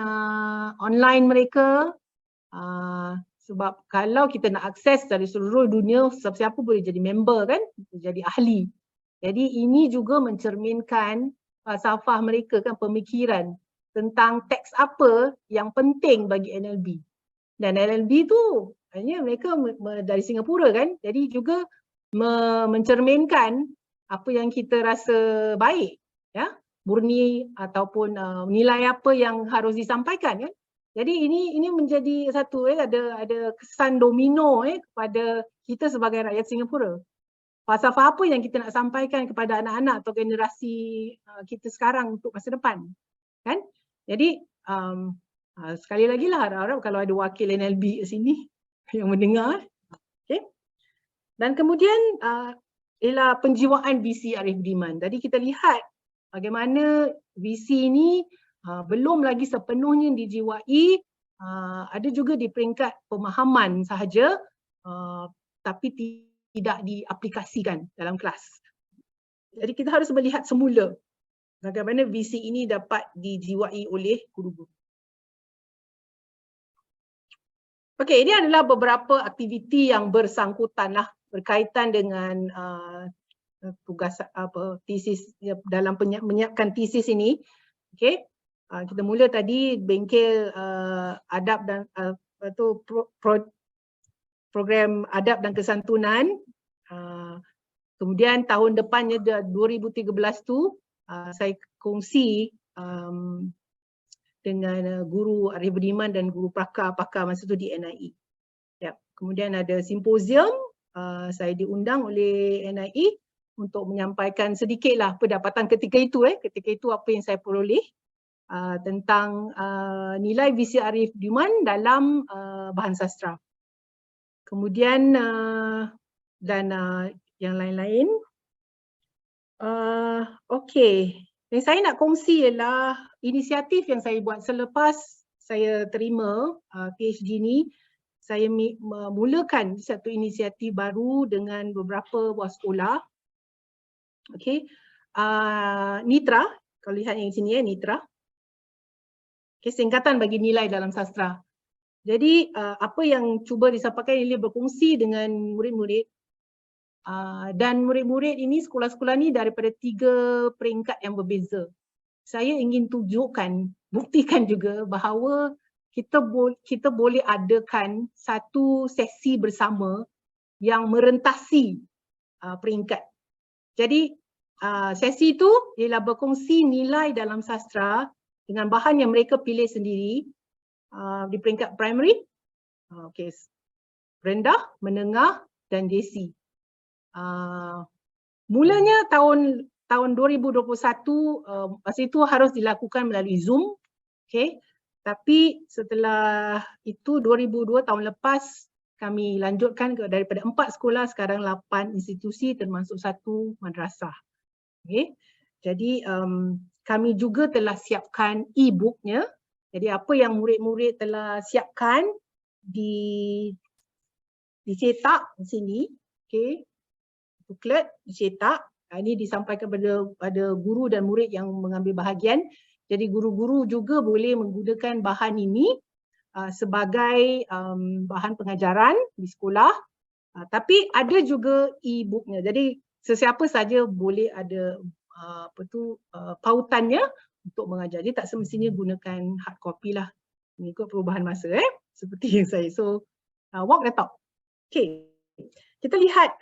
online mereka. Sebab kalau kita nak akses dari seluruh dunia, siapa boleh jadi member kan, jadi ahli. Jadi ini juga mencerminkan falsafah mereka kan, pemikiran tentang teks apa yang penting bagi NLB. Dan NLB tu hanya mereka dari Singapura kan, jadi juga mencerminkan apa yang kita rasa baik, ya, murni ataupun nilai apa yang harus disampaikan kan. Jadi ini menjadi satu ada kesan domino kepada kita sebagai rakyat Singapura. Falsafah apa yang kita nak sampaikan kepada anak-anak atau generasi kita sekarang untuk masa depan, kan? Jadi sekali lagi lah harap-harap kalau ada wakil NLB di sini yang mendengar. Okay. Dan kemudian ialah penjiwaan visi Arif Budiman. Tadi kita lihat bagaimana visi ini belum lagi sepenuhnya dijiwai, ada juga di peringkat pemahaman sahaja, tapi tidak diaplikasikan dalam kelas. Jadi kita harus melihat semula bagaimana visi ini dapat dijiwai oleh guru-guru. Okey, ini adalah beberapa aktiviti yang bersangkutan lah berkaitan dengan tugas tesis dalam menyiapkan tesis ini. Okey. Kita mula tadi bengkel adab dan program adab dan kesantunan. Kemudian tahun depannya 2013 tu saya kongsi dengan guru Arif Budiman dan guru pakar masa tu di NIE. Yep. Kemudian ada simposium, saya diundang oleh NIE untuk menyampaikan sedikitlah pendapatan ketika itu. Ketika itu apa yang saya peroleh tentang nilai visi Arif Budiman dalam bahan sastra. Kemudian dan yang lain-lain. Okey. Yang saya nak kongsi ialah inisiatif yang saya buat selepas saya terima PhD ni. Saya memulakan satu inisiatif baru dengan beberapa buah sekolah. Okey. Nitra, kalau lihat yang sini Nitra. Okay, singkatan bagi nilai dalam sastra. Jadi apa yang cuba disampaikan ini berkongsi dengan murid-murid. Dan murid-murid ini, sekolah-sekolah ni daripada 3 peringkat yang berbeza. Saya ingin tunjukkan, buktikan juga bahawa kita boleh adakan satu sesi bersama yang merentasi peringkat. Jadi sesi itu ialah berkongsi nilai dalam sastra dengan bahan yang mereka pilih sendiri di peringkat primary, rendah, menengah dan JC. Mulanya tahun 2021 masa itu harus dilakukan melalui Zoom. Okay. Tapi setelah itu 2002 tahun lepas kami lanjutkan daripada 4 sekolah sekarang 8 institusi termasuk 1 madrasah. Okay. Jadi kami juga telah siapkan e-booknya. Jadi apa yang murid-murid telah siapkan dicetak di sini. Okay. Booklet dicetak. Ini disampaikan pada guru dan murid yang mengambil bahagian. Jadi guru-guru juga boleh menggunakan bahan ini sebagai bahan pengajaran di sekolah. Tapi ada juga e-booknya. Jadi sesiapa saja boleh ada pautannya untuk mengajar. Jadi tak semestinya gunakan hard copy lah. Mengikut perubahan masa seperti yang saya. So walk the talk. Okay. Kita lihat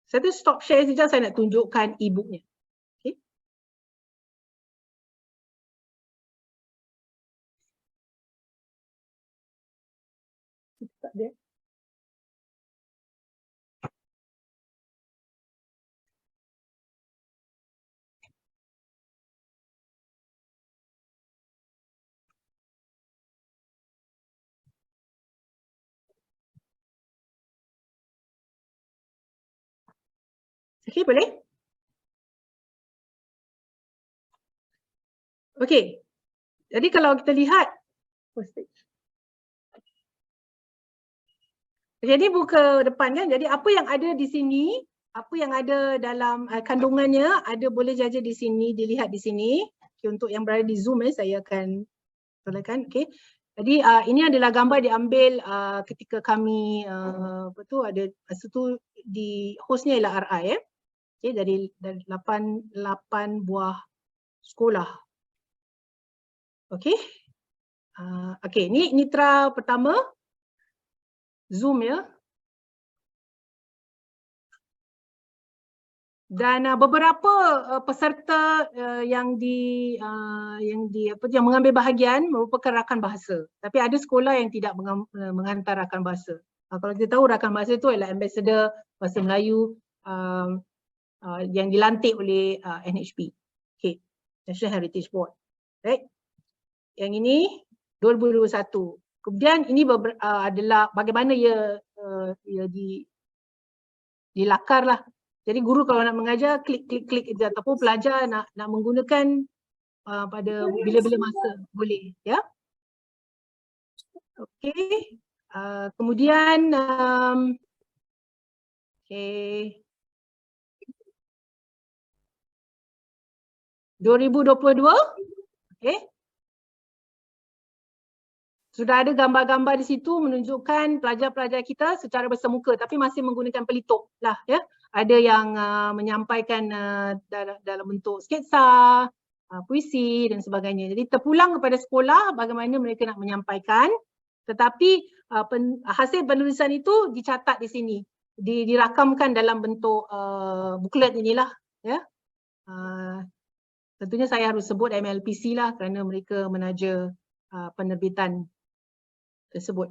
saya tu stop share sekejap, saya nak tunjukkan e-booknya. Okay. Tak ada. Okay, boleh? Okay. Jadi kalau kita lihat, jadi buka depan kan, jadi apa yang ada di sini, apa yang ada dalam kandungannya, ada boleh saja di sini, dilihat di sini. Okay, untuk yang berada di Zoom saya akan tolakkan. Okay. Jadi ini adalah gambar diambil ketika kami ada masa tu di hostnya ialah RI Okay, dari 8 buah sekolah. Okay. Okay, ni Nitra pertama. Zoom ya. Dan beberapa peserta yang mengambil bahagian merupakan rakan bahasa. Tapi ada sekolah yang tidak menghantar rakan bahasa. Kalau kita tahu rakan bahasa itu adalah ambassador bahasa Melayu yang dilantik oleh NHB. Okay. National Heritage Board. Right. Yang ini 2021. Kemudian ini adalah bagaimana ia dilakar lah. Jadi guru kalau nak mengajar klik je, ataupun pelajar nak menggunakan pada bila-bila masa boleh ya. Okey. Kemudian okey. 2022 okey. Sudah ada gambar-gambar di situ menunjukkan pelajar-pelajar kita secara bersemuka tapi masih menggunakan pelitup lah ya. Ada yang menyampaikan dalam bentuk sketsa, puisi dan sebagainya. Jadi terpulang kepada sekolah bagaimana mereka nak menyampaikan, tetapi hasil penulisan itu dicatat di sini, dirakamkan dalam bentuk buklet inilah ya. Tentunya saya harus sebut MLPC lah kerana mereka menaja penerbitan tersebut.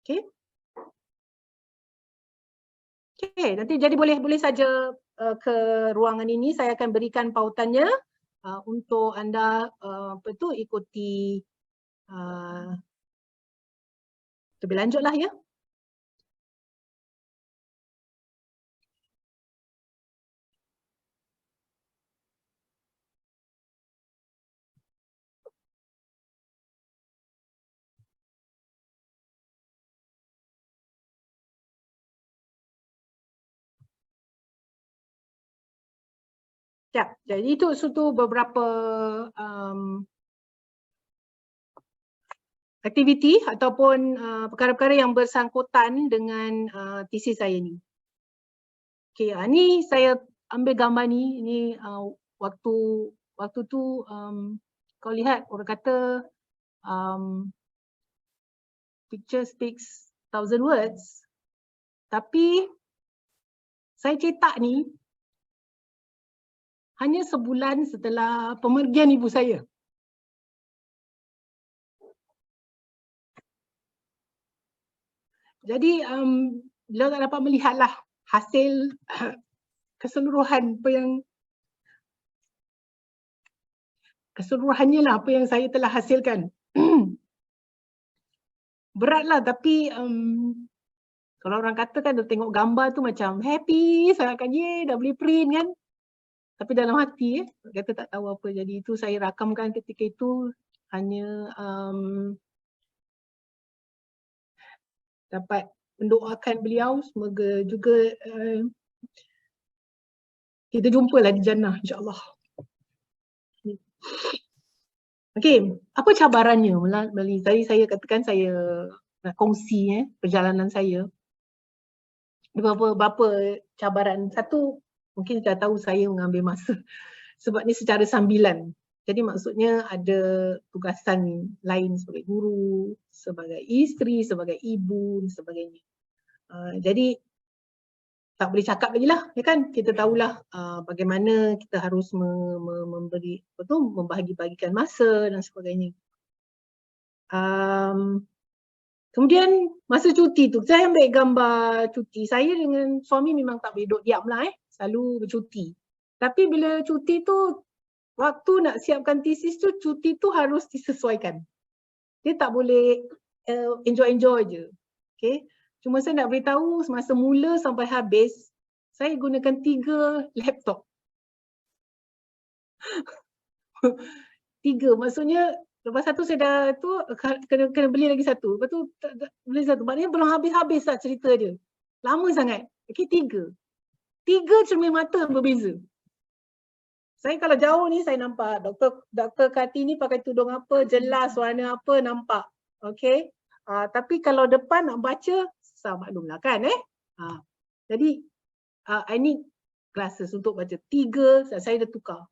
Okey. Okey, nanti jadi boleh saja ke ruangan ini saya akan berikan pautannya untuk anda ikuti lebih lanjutlah ya. Ya, jadi itu beberapa aktiviti ataupun perkara-perkara yang bersangkutan dengan tesis saya ni. Okey, ni saya ambil gambar ni waktu tu kau lihat orang kata picture speaks 1,000 words. Tapi saya cetak ni hanya sebulan setelah pemergian ibu saya. Jadi beliau tak dapat melihatlah hasil keseluruhannya lah apa yang saya telah hasilkan. Beratlah tapi kalau orang kata kan tengok gambar tu macam happy sangat kan, dah boleh print kan. Tapi dalam hati kata tak tahu apa. Jadi itu saya rakamkan ketika itu hanya dapat mendoakan beliau semoga juga kita jumpalah di jannah insya-Allah. Okey, apa cabarannya melalui tadi saya katakan saya nak kongsi perjalanan saya. Beberapa cabaran. Satu, mungkin dah tahu saya mengambil masa sebab ni secara sambilan. Jadi maksudnya ada tugasan lain sebagai guru, sebagai isteri, sebagai ibu dan sebagainya. Jadi tak boleh cakap lagi lah, ya kan? Kita tahulah bagaimana kita harus membahagi-bahagikan masa dan sebagainya. Kemudian masa cuti tu, saya ambil gambar cuti. Saya dengan suami memang tak boleh duduk diam lah selalu bercuti. Tapi bila cuti tu, waktu nak siapkan tesis tu, cuti tu harus disesuaikan. Dia tak boleh enjoy-enjoy je. Okay. Cuma saya nak beritahu semasa mula sampai habis, saya gunakan 3 laptop. 3, maksudnya lepas satu saya dah tu kena beli lagi satu. Lepas tu beli satu. Maknanya belum habis-habis lah cerita dia. Lama sangat. Okey, 3 cermin mata berbeza. Saya kalau jauh ni saya nampak Dr. Kartini pakai tudung apa, jelas warna apa nampak. Okey. Tapi kalau depan nak baca susah maklumlah kan Jadi I need glasses untuk baca. 3 saya dah tukar.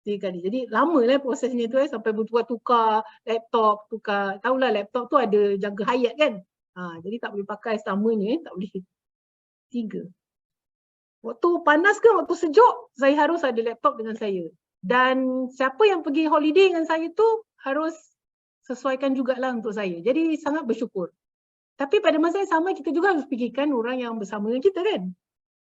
3 kali. Jadi lamalah prosesnya tu sampai tukar laptop, tahulah laptop tu ada jaga hayat kan. Jadi tak boleh pakai selamanya, tak boleh. 3. Waktu panas ke waktu sejuk, saya harus ada laptop dengan saya. Dan siapa yang pergi holiday dengan saya tu harus sesuaikan jugalah untuk saya. Jadi sangat bersyukur. Tapi pada masa yang sama kita juga harus fikirkan orang yang bersama dengan kita kan.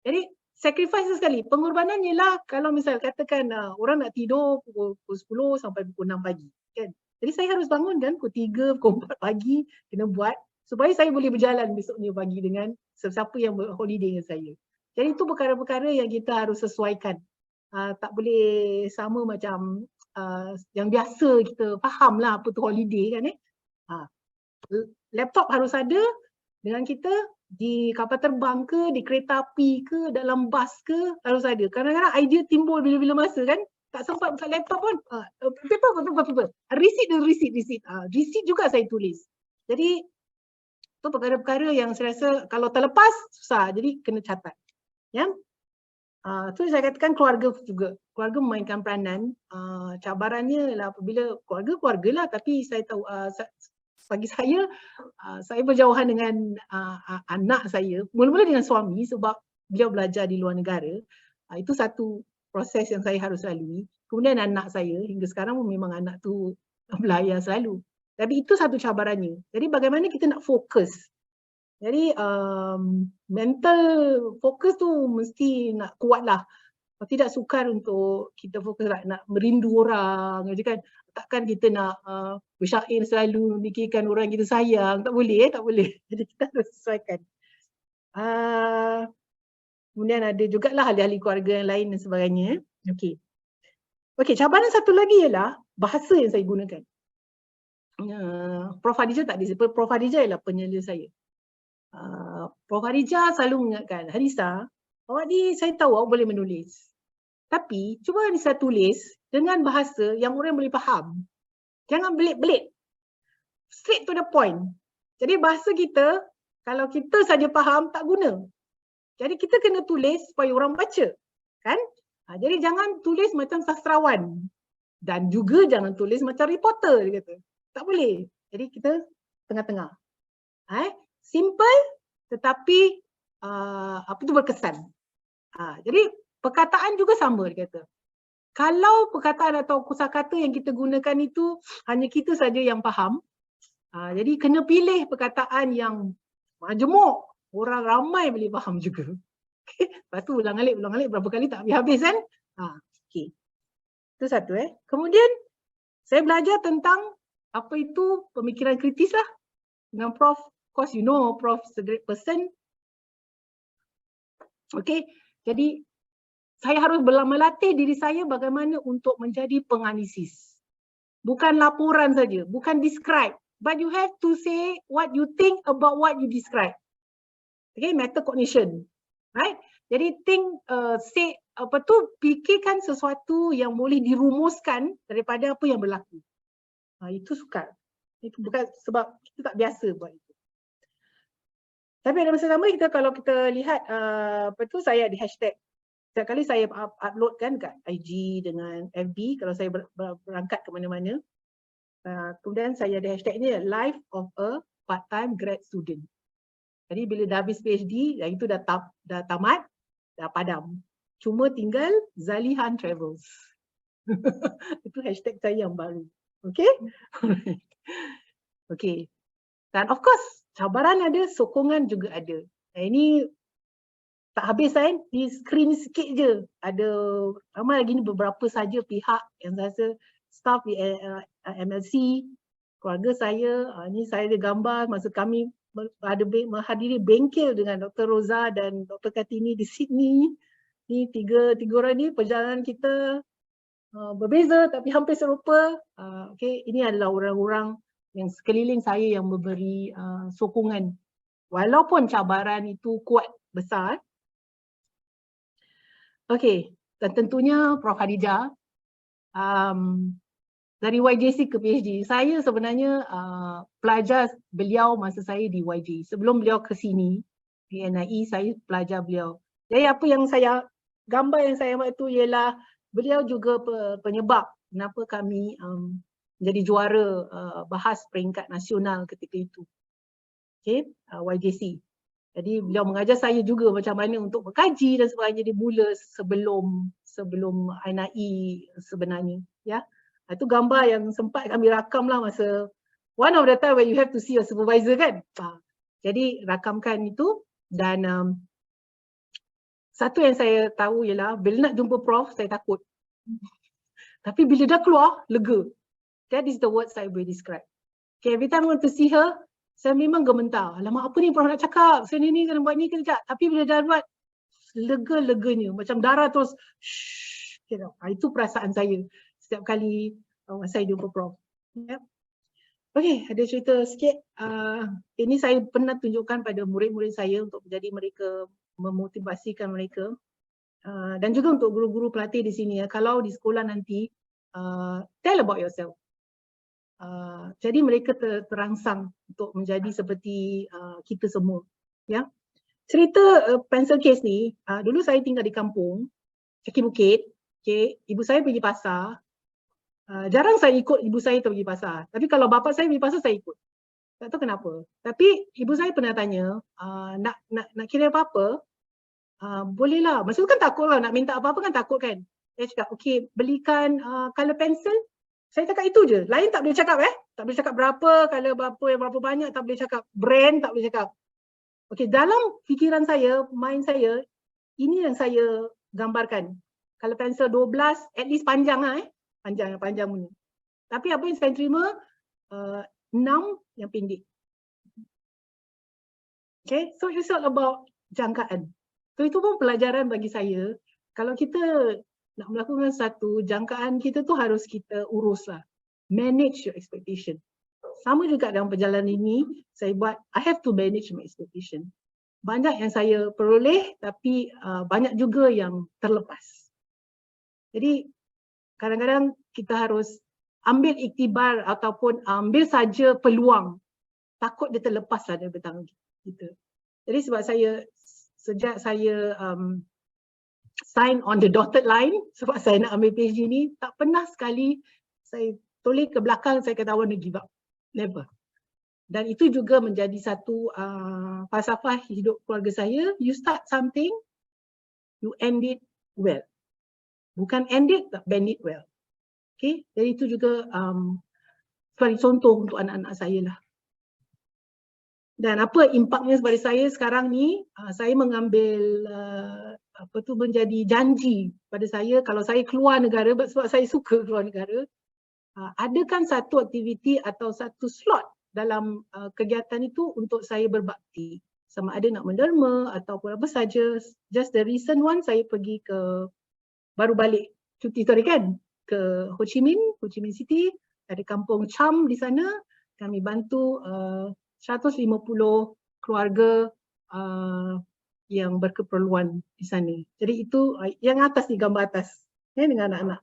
Jadi sacrifice sekali. Pengorbanan ialah kalau misal katakan orang nak tidur pukul 10 sampai pukul 6 pagi kan. Jadi saya harus bangun kan pukul 3, pukul 4 pagi kena buat supaya saya boleh berjalan besoknya pagi dengan sesiapa yang berholiday dengan saya. Jadi itu perkara-perkara yang kita harus sesuaikan. Tak boleh sama macam yang biasa kita fahamlah apa tu holiday kan Laptop harus ada dengan kita di kapal terbang ke, di kereta api ke, dalam bas ke, harus ada. Kadang-kadang idea timbul bila-bila masa kan, tak sempat buka laptop pun, paper. Receipt juga saya tulis. Jadi itu perkara-perkara yang saya rasa kalau terlepas susah, jadi kena catat. Ya. Tu saya katakan keluarga juga. Keluarga memainkan peranan. Cabarannya ialah apabila keluarga lah, tapi saya tahu bagi saya berjauhan dengan anak saya. Mula-mula dengan suami sebab beliau belajar di luar negara. Itu satu proses yang saya harus lalui. Kemudian anak saya, hingga sekarang memang anak tu belayar selalu. Tapi itu satu cabarannya. Jadi bagaimana kita nak fokus. Jadi mental fokus tu mesti nak kuat lah. Tidak sukar untuk kita fokus nak merindu orang, kan? Takkan kita nak bersyair selalu memikirkan orang kita sayang. Tak boleh, tak boleh. Jadi kita harus sesuaikan. Kemudian ada jugalah ahli-ahli keluarga yang lain dan sebagainya. Okey. Okey, cabaran satu lagi ialah bahasa yang saya gunakan. Prof Hadijah tak ada. Prof Hadijah ialah penyela saya. Prof Hadijah selalu mengingatkan, Hadisa, awak ni saya tahu awak boleh menulis. Tapi cuba Hadisa tulis dengan bahasa yang orang boleh faham. Jangan belit-belit. Straight to the point. Jadi bahasa kita, kalau kita saja faham, tak guna. Jadi kita kena tulis supaya orang baca. Kan? Jadi jangan tulis macam sastrawan. Dan juga jangan tulis macam reporter, dia kata. Tak boleh. Jadi kita tengah-tengah. Simple tetapi berkesan. Jadi perkataan juga sama, dia kata. Kalau perkataan atau kosakata yang kita gunakan itu hanya kita saja yang faham, jadi kena pilih perkataan yang majmuk, orang ramai boleh faham juga. Okay. Lepas tu ulang-alik berapa kali tak habis-habis kan? Okay. Itu satu. Kemudian saya belajar tentang apa itu pemikiran kritis lah dengan Prof. Of course you know Prof is a great person. Okay. Jadi saya harus melatih diri saya bagaimana untuk menjadi penganalisis. Bukan laporan saja, bukan describe. But you have to say what you think about what you describe. Okay, metacognition. Right? Jadi fikirkan sesuatu yang boleh dirumuskan daripada apa yang berlaku. Itu sukar. Itu bukan sebab kita tak biasa buat itu. Tapi ada masa sama kalau kita lihat saya ada hashtag. Setiap kali saya upload kan kat IG dengan FB kalau saya berangkat ke mana-mana. Kemudian saya ada hashtagnya Life of a Part-Time Grad Student. Jadi bila dah habis PhD, yang itu dah tamat, dah padam. Cuma tinggal Zalihan Travels. Itu hashtag saya yang baru. Okay? Okay. Dan of course, cabaran ada, sokongan juga ada. Ini tak habis kan? Di screen sikit je. Ada ramai lagi ni beberapa saja pihak yang saya rasa staff di MLC, keluarga saya, ni saya ada gambar masa kami menghadiri bengkel dengan Dr. Roza dan Dr. Kartini di Sydney. Ni tiga orang ni perjalanan kita berbeza tapi hampir serupa. Okay, ini adalah orang-orang yang sekeliling saya yang memberi sokongan. Walaupun cabaran itu kuat, besar. Okay, dan tentunya Prof Hadijah. Dari YJC ke PhD, saya sebenarnya pelajar beliau masa saya di YJ. Sebelum beliau ke sini, di NIE, saya pelajar beliau. Jadi apa yang gambar yang saya buat itu ialah beliau juga penyebab kenapa kami menjadi juara bahas peringkat nasional ketika itu. Okay, YJC. Jadi beliau mengajar saya juga macam mana untuk mengkaji dan sebagainya dimula sebelum NIE sebenarnya. Ya. Itu gambar yang sempat kami rakam lah masa one of the time when you have to see your supervisor kan. Jadi rakamkan itu dan satu yang saya tahu ialah bila nak jumpa Prof saya takut. Tapi bila dah keluar, lega. That is the word saya boleh describe. Okay, every time I want to see her, saya memang gementar. Alamak apa ni Prof nak cakap, saya ni kena buat ni kejap. Tapi bila dah buat, lega-leganya. Macam darah terus, shhh. Itu perasaan saya. Setiap kali saya jumpa Prof. Yep. Okay, ada cerita sikit. Ini saya pernah tunjukkan pada murid-murid saya untuk menjadi mereka, memotivasikan mereka. Dan juga untuk guru-guru pelatih di sini ya, kalau di sekolah nanti tell about yourself. Jadi mereka terangsang untuk menjadi seperti kita semua. Ya, cerita pencil case ni, dulu saya tinggal di kampung, kaki bukit. Okay, ibu saya pergi pasar. Jarang saya ikut ibu saya tu pergi pasar. Tapi kalau bapa saya pergi pasar, saya ikut. Tak tahu kenapa. Tapi ibu saya pernah tanya, nak kira apa-apa, bolehlah. Masa tu kan takut lah, nak minta apa-apa kan takut kan. Saya cakap, okay, belikan colour pencil. Saya cakap itu je. Lain tak boleh cakap Tak boleh cakap berapa, colour berapa banyak, tak boleh cakap brand, tak boleh cakap. Okay, dalam fikiran saya, mind saya, ini yang saya gambarkan. Colour pencil 12, at least panjang lah panjang punya. Tapi apa yang saya terima, 6 yang pendek. Okay, so it's all about jangkaan. So itu pun pelajaran bagi saya. Kalau kita nak melakukan satu, jangkaan kita tu harus kita urus lah. Manage your expectation. Sama juga dalam perjalanan ini, saya buat, I have to manage my expectation. Banyak yang saya peroleh, tapi banyak juga yang terlepas. Jadi kadang-kadang kita harus ambil iktibar ataupun ambil saja peluang. Takut dia terlepas lah dari tangan kita. Jadi sebab sejak saya sign on the dotted line, sebab saya nak ambil PhD ni, tak pernah sekali saya toleh ke belakang, saya kata I want to give up. Never. Dan itu juga menjadi satu falsafah hidup keluarga saya. You start something, you end it well. Bukan end it, but bend it well. Okay, jadi itu juga sebagai contoh untuk anak-anak saya lah. Dan apa impaknya kepada saya sekarang ni, saya mengambil menjadi janji pada saya kalau saya keluar negara, sebab saya suka keluar negara, adakan satu aktiviti atau satu slot dalam kegiatan itu untuk saya berbakti. Sama ada nak menderma ataupun apa saja. Just the recent one, saya pergi baru balik cuti tadi kan, ke Ho Chi Minh City, ada kampung Cham di sana. Kami bantu 150 keluarga yang berkeperluan di sana. Jadi itu yang atas ni, gambar atas dengan anak-anak.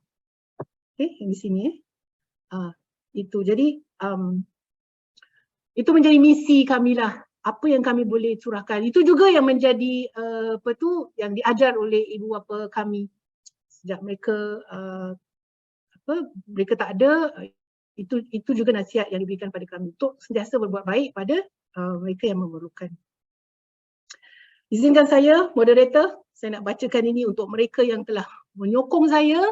Okay, yang di sini itu. Jadi itu menjadi misi kami lah. Apa yang kami boleh curahkan. Itu juga yang menjadi yang diajar oleh ibu bapa kami. Sejak mereka mereka tak ada, itu juga nasihat yang diberikan pada kami untuk sentiasa berbuat baik pada mereka yang memerlukan. Izinkan saya, moderator, saya nak bacakan ini untuk mereka yang telah menyokong saya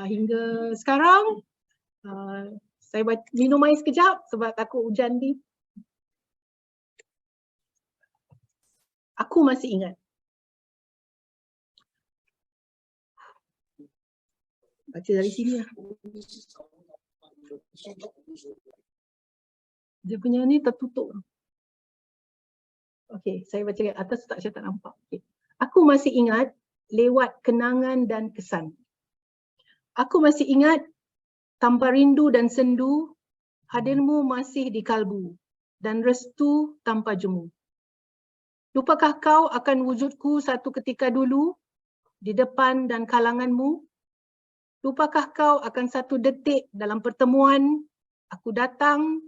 hingga sekarang. Saya minum air sekejap sebab takut hujan ni. Aku masih ingat. Baca dari sini lah. Dia punya ni tertutup. Okey, saya baca kat atas saya tak nampak. Okay. Aku masih ingat lewat kenangan dan kesan. Aku masih ingat tanpa rindu dan sendu, hadirmu masih di kalbu dan restu tanpa jemu. Lupakah kau akan wujudku satu ketika dulu di depan dan kalanganmu? Lupakah kau akan satu detik dalam pertemuan, aku datang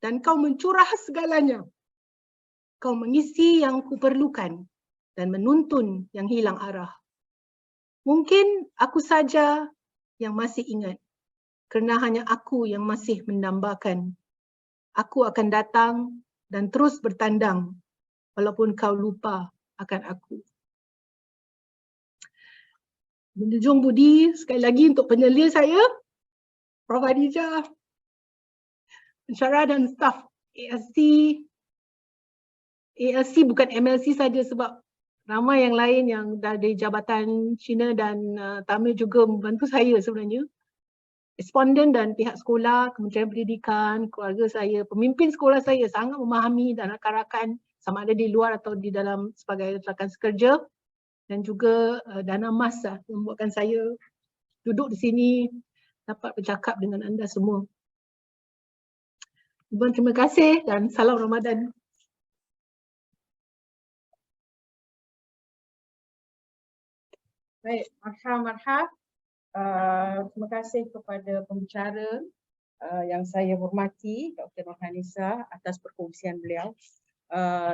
dan kau mencurah segalanya. Kau mengisi yang kuperlukan dan menuntun yang hilang arah. Mungkin aku saja yang masih ingat, kerana hanya aku yang masih mendambakan. Aku akan datang dan terus bertandang, walaupun kau lupa akan aku. Menjunjung budi sekali lagi untuk penyelia saya, Prof. Hadijah, pensyarah dan staf ALC bukan MLC saja sebab ramai yang lain yang dari Jabatan Cina dan Tamil juga membantu saya sebenarnya. Responden dan pihak sekolah, Kementerian Pendidikan, keluarga saya, pemimpin sekolah saya sangat memahami dan rakan-rakan sama ada di luar atau di dalam sebagai rakan sekerja, dan juga Dana Mas yang membuatkan saya duduk di sini dapat bercakap dengan anda semua. Terima kasih dan salam Ramadan. Baik, marhab. Terima kasih kepada pembicara yang saya hormati, Dr. Nurhainisah, atas perkongsian beliau.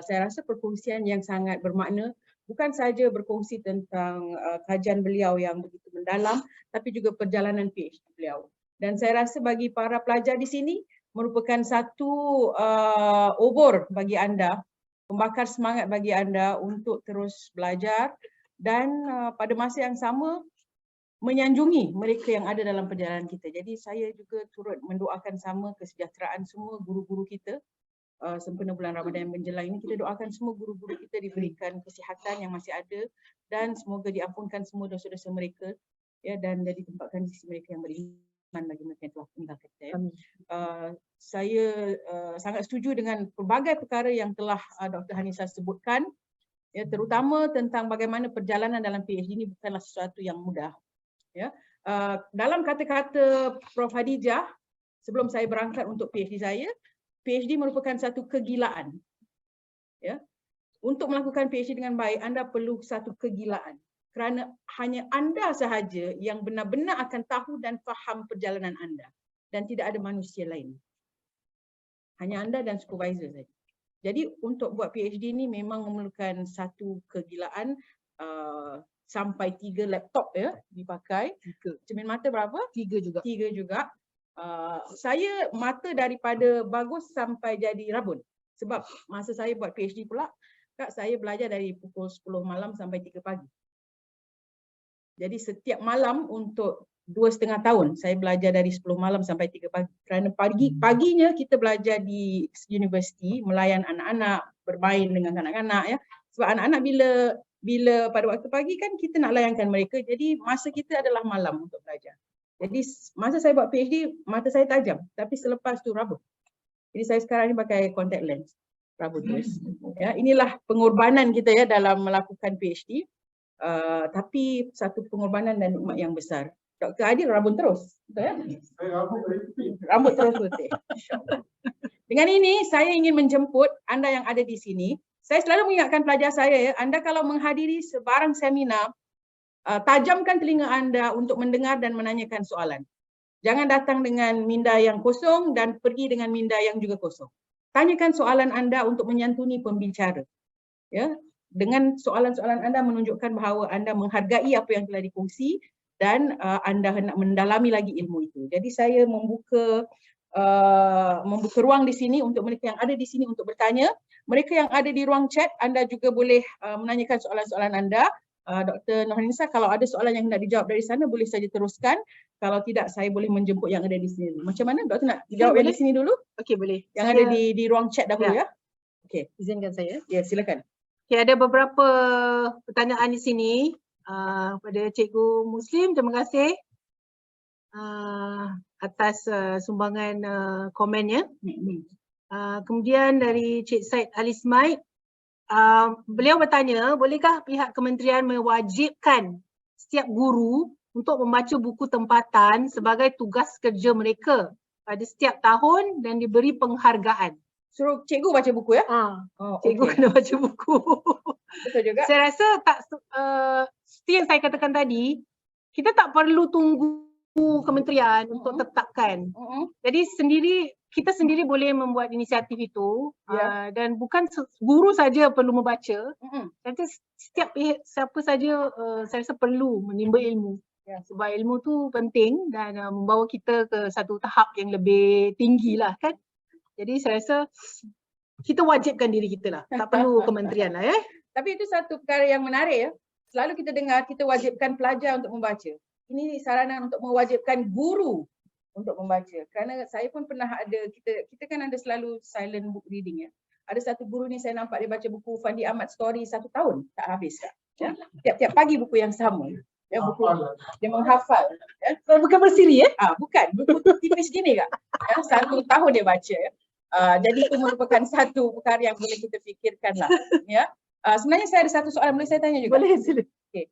Saya rasa perkongsian yang sangat bermakna, bukan saja berkongsi tentang kajian beliau yang begitu mendalam, tapi juga perjalanan PhD beliau. Dan saya rasa bagi para pelajar di sini merupakan satu obor bagi anda, membakar semangat bagi anda untuk terus belajar dan pada masa yang sama menyanjungi mereka yang ada dalam perjalanan kita. Jadi saya juga turut mendoakan sama kesejahteraan semua guru-guru kita sempena bulan Ramadan yang menjelang ini. Kita doakan semua guru-guru kita diberikan kesihatan yang masih ada dan semoga diampunkan semua dosa-dosa mereka ya, dan ditempatkan di sisi mereka yang beriman bagi mereka yang telah meninggal kita. Ya. Saya sangat setuju dengan pelbagai perkara yang telah Dr. Hanisah sebutkan, ya, terutama tentang bagaimana perjalanan dalam PhD ini bukanlah sesuatu yang mudah. Ya. Dalam kata-kata Prof. Hadijah, sebelum saya berangkat untuk PhD saya, PhD merupakan satu kegilaan. Ya. Untuk melakukan PhD dengan baik, anda perlu satu kegilaan. Kerana hanya anda sahaja yang benar-benar akan tahu dan faham perjalanan anda. Dan tidak ada manusia lain. Hanya anda dan supervisor saja. Jadi untuk buat PhD ni memang memerlukan satu kegilaan, sampai 3 laptop ya dipakai. Cermin mata berapa? 3 juga. 3 juga. Saya mata daripada bagus sampai jadi rabun. Sebab masa saya buat PhD pula, Kak, saya belajar dari pukul 10 malam sampai 3 pagi. Jadi setiap malam untuk 2,5 tahun saya belajar dari 10 malam sampai 3 pagi. Kerana paginya kita belajar di universiti, melayan anak-anak, bermain dengan anak-anak ya. Sebab anak-anak bila pada waktu pagi kan kita nak layankan mereka, jadi masa kita adalah malam untuk belajar. Jadi masa saya buat PhD, mata saya tajam, tapi selepas tu rabun. Jadi saya sekarang ni pakai contact lens, rabun terus. Ya, inilah pengorbanan kita ya dalam melakukan PhD. Tapi satu pengorbanan dan nikmat yang besar. Dr. Adil rabun terus, betul ya? Rambut terus putih. Dengan ini saya ingin menjemput anda yang ada di sini. Saya selalu mengingatkan pelajar saya ya, anda kalau menghadiri sebarang seminar, tajamkan telinga anda untuk mendengar dan menanyakan soalan. Jangan datang dengan minda yang kosong dan pergi dengan minda yang juga kosong. Tanyakan soalan anda untuk menyantuni pembicara. Ya, dengan soalan-soalan anda menunjukkan bahawa anda menghargai apa yang telah dikongsi dan anda hendak mendalami lagi ilmu itu. Jadi saya membuka ruang di sini untuk mereka yang ada di sini untuk bertanya. Mereka yang ada di ruang chat, anda juga boleh menanyakan soalan-soalan anda. Dr. Nurhainisah, kalau ada soalan yang hendak dijawab dari sana, boleh saja teruskan. Kalau tidak, saya boleh menjemput yang ada di sini. Macam mana? Doktor nak jawab yang di sini dulu? Okey, boleh. Yang ada di ruang chat dahulu ya. Okey, izinkan saya. Ya, silakan. Okay, ada beberapa pertanyaan di sini pada Cikgu Muslim. Terima kasih atas sumbangan komennya. Kemudian dari Cik Said Alismaid, beliau bertanya, bolehkah pihak kementerian mewajibkan setiap guru untuk membaca buku tempatan sebagai tugas kerja mereka pada setiap tahun dan diberi penghargaan? Suruh cikgu baca buku ya? Cikgu kena baca buku. Betul juga. Saya rasa tak seperti yang saya katakan tadi, kita tak perlu tunggu kementerian untuk tetapkan. Jadi kita sendiri boleh membuat inisiatif itu dan bukan guru saja perlu membaca. Nanti setiap siapa saja saya rasa perlu menimba ilmu. Sebab ilmu tu penting dan membawa kita ke satu tahap yang lebih tinggi lah kan. Jadi saya rasa kita wajibkan diri kita lah. Tak perlu kementerian lah Tapi itu satu perkara yang menarik ya. Selalu kita dengar kita wajibkan pelajar untuk membaca. Ini saranan untuk mewajibkan guru untuk membaca. Kerana saya pun pernah ada, kita kan ada selalu silent book reading ya. Ada satu guru ni saya nampak dia baca buku Fandi Ahmad Story 1 tahun tak habis tak. Ya? Tiap-tiap pagi buku yang sama. Ya, buku dia menghafal. Ya? Bukan bersiri bukan. Buku tipis gini kak. Ya, 1 tahun dia baca ya. Jadi itu merupakan satu perkara yang boleh kita fikirkan lah. Ya. Sebenarnya saya ada satu soalan boleh saya tanya juga? Boleh, sila. Okay.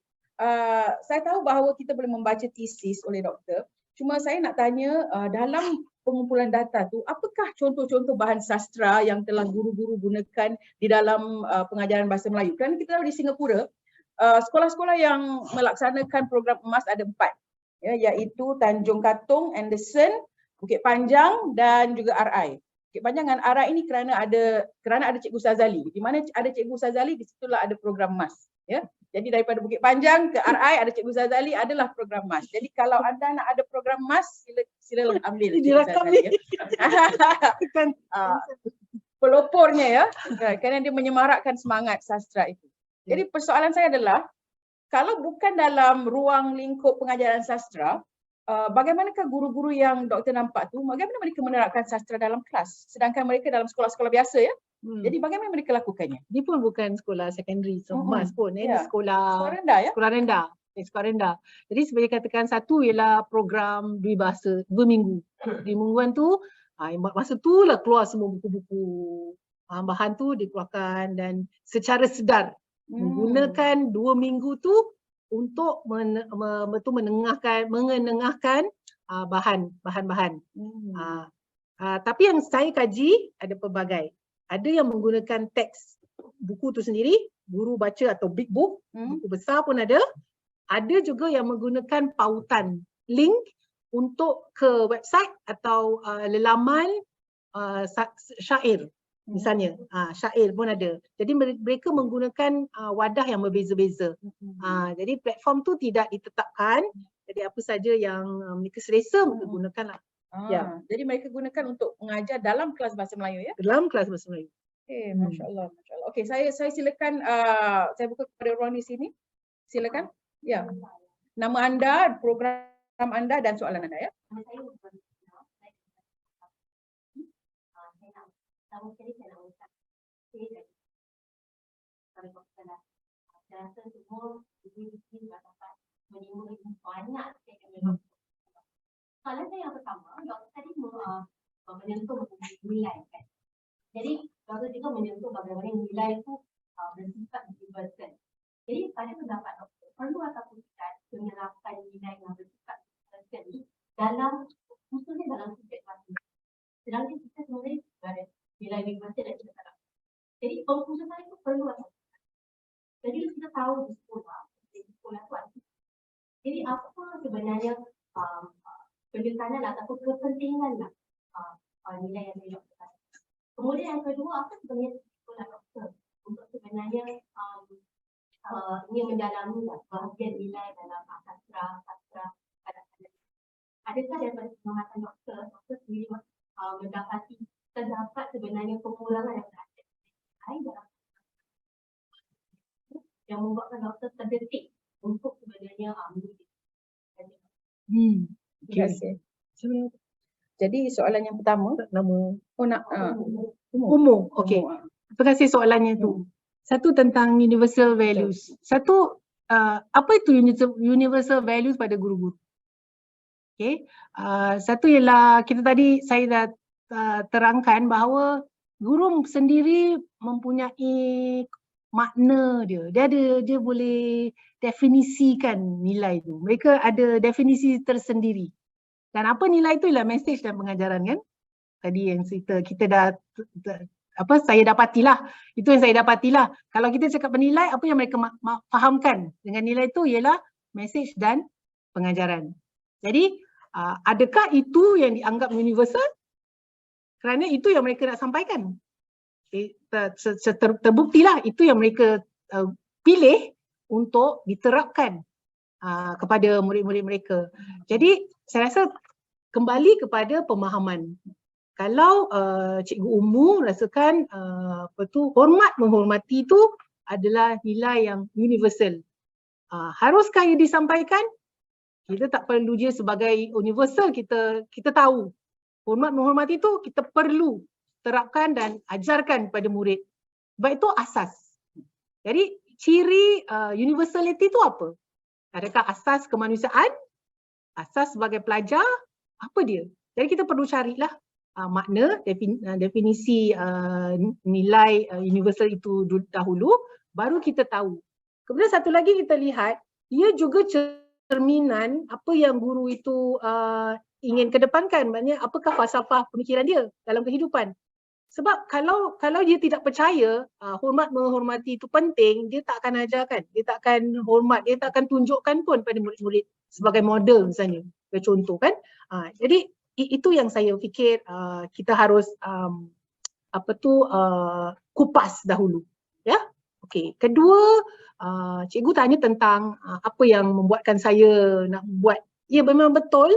Saya tahu bahawa kita boleh membaca tesis oleh doktor. Cuma saya nak tanya dalam pengumpulan data tu, apakah contoh-contoh bahan sastra yang telah guru-guru gunakan di dalam pengajaran bahasa Melayu? Kerana kita tahu di Singapura, sekolah-sekolah yang melaksanakan program emas ada 4, ya, iaitu Tanjung Katong, Anderson, Bukit Panjang dan juga RI. Bukit Panjang dan RI ini kerana ada Cikgu Sazali. Di mana ada Cikgu Sazali, di situlah ada program emas, ya. Jadi daripada Bukit Panjang ke RI ada Cikgu Sazali adalah program emas. Jadi kalau anda nak ada program emas, sila ambil Cikgu Sazali, ya. Pelopornya, ya, kerana dia menyemarakkan semangat sastra itu. Jadi persoalan saya adalah, kalau bukan dalam ruang lingkup pengajaran sastra, bagaimanakah guru-guru yang doktor nampak tu, bagaimana mereka menerapkan sastra dalam kelas? Sedangkan mereka dalam sekolah-sekolah biasa, ya. Jadi bagaimana mereka lakukannya? Dia pun bukan sekolah secondary, emas pun. Dia sekolah rendah, ya. Sekolah rendah. Sekolah rendah. Jadi seperti katakan, satu ialah program 2 bahasa, 2 minggu. Di mingguan tu, masa tu lah keluar semua buku-buku. Bahan tu dikeluarkan dan secara sedar menggunakan 2 minggu tu untuk mengenengahkan bahan-bahan. Tapi yang saya kaji ada pelbagai. Ada yang menggunakan teks buku tu sendiri, guru baca atau big book, buku besar pun ada. Ada juga yang menggunakan pautan, link untuk ke website atau lelaman syair. Misalnya, syair pun ada. Jadi mereka menggunakan wadah yang berbeza-beza. Jadi platform tu tidak ditetapkan. Jadi apa saja yang mereka selesa, mereka gunakanlah. Jadi mereka gunakan untuk mengajar dalam kelas bahasa Melayu, ya? Dalam kelas bahasa Melayu. Masya Allah, Masya Allah. Okey, saya silakan, saya buka kepada orang di sini. Silakan. Ya. Nama anda, program anda dan soalan anda, ya. Sama sekali saya nak ucap saya rasa semua ibu-ibu dapat menerima banyak soalan saya yang pertama, doktor tadi menyentuh nilai, kan? Jadi doktor juga menyentuh bagaimana nilai itu bersifat universal. Jadi pada pendapat doktor, perlu ataupun tidak menerapkan nilai yang bersifat universal ini dalam, khususnya dalam subjek matematik. Sedangkan kita sebenarnya ada nilai universal dan kita tak dapat. Jadi pengkhususan itu perlu atau tidak. Jadi kita tahu di sekolah tu ada. Jadi apa sebenarnya penekanan ataupun kepentingan nilai yang dilakukan. Kemudian yang kedua, apa sebenarnya sekolah doktor untuk sebenarnya ingin mendalami bahagian nilai dalam sastra kadang-kadang. Adakah daripada pengamatan doktor sendiri mendapati terdapat sebenarnya pengulangan yang berada dalam yang membuatkan doktor terdetik untuk sebenarnya menulis. Terima kasih. Jadi soalan yang pertama, nama umum. Okey. Terima kasih soalannya tu. Satu tentang universal values. Satu, apa itu universal values pada guru-guru? Okey. Satu ialah saya dah terangkan bahawa guru sendiri mempunyai makna dia. Dia boleh definisikan nilai tu. Mereka ada definisi tersendiri. Dan apa nilai tu ialah message dan pengajaran, kan? Tadi yang kita dah saya dapatilah. Itu yang saya dapatilah. Kalau kita cakap penilai, apa yang mereka fahamkan dengan nilai tu ialah message dan pengajaran. Jadi adakah itu yang dianggap universal? Kerana itu yang mereka nak sampaikan. Terbuktilah itu yang mereka pilih untuk diterapkan kepada murid-murid mereka. Jadi saya rasa kembali kepada pemahaman. Kalau Cikgu Umu rasakan hormat menghormati itu adalah nilai yang universal. Haruskah ia disampaikan? Kita tak perlu dia sebagai universal, kita tahu. Hormat menghormati itu kita perlu terapkan dan ajarkan pada murid. Sebab itu asas. Jadi ciri universality itu apa? Adakah asas kemanusiaan? Asas sebagai pelajar? Apa dia? Jadi kita perlu carilah makna, definisi nilai universal itu dahulu, baru kita tahu. Kemudian satu lagi kita lihat, ia juga cerminan apa yang guru itu ingin kedepankan. Maknanya apakah falsafah pemikiran dia dalam kehidupan. Sebab kalau dia tidak percaya hormat menghormati itu penting, dia tak akan ajarkan, dia tak akan hormat, dia tak akan tunjukkan pun pada murid-murid sebagai model misalnya, contoh kan. Jadi itu yang saya fikir kita harus kupas dahulu, ya. Okey, kedua cikgu tanya tentang apa yang membuatkan saya nak buat. Ya, memang betul.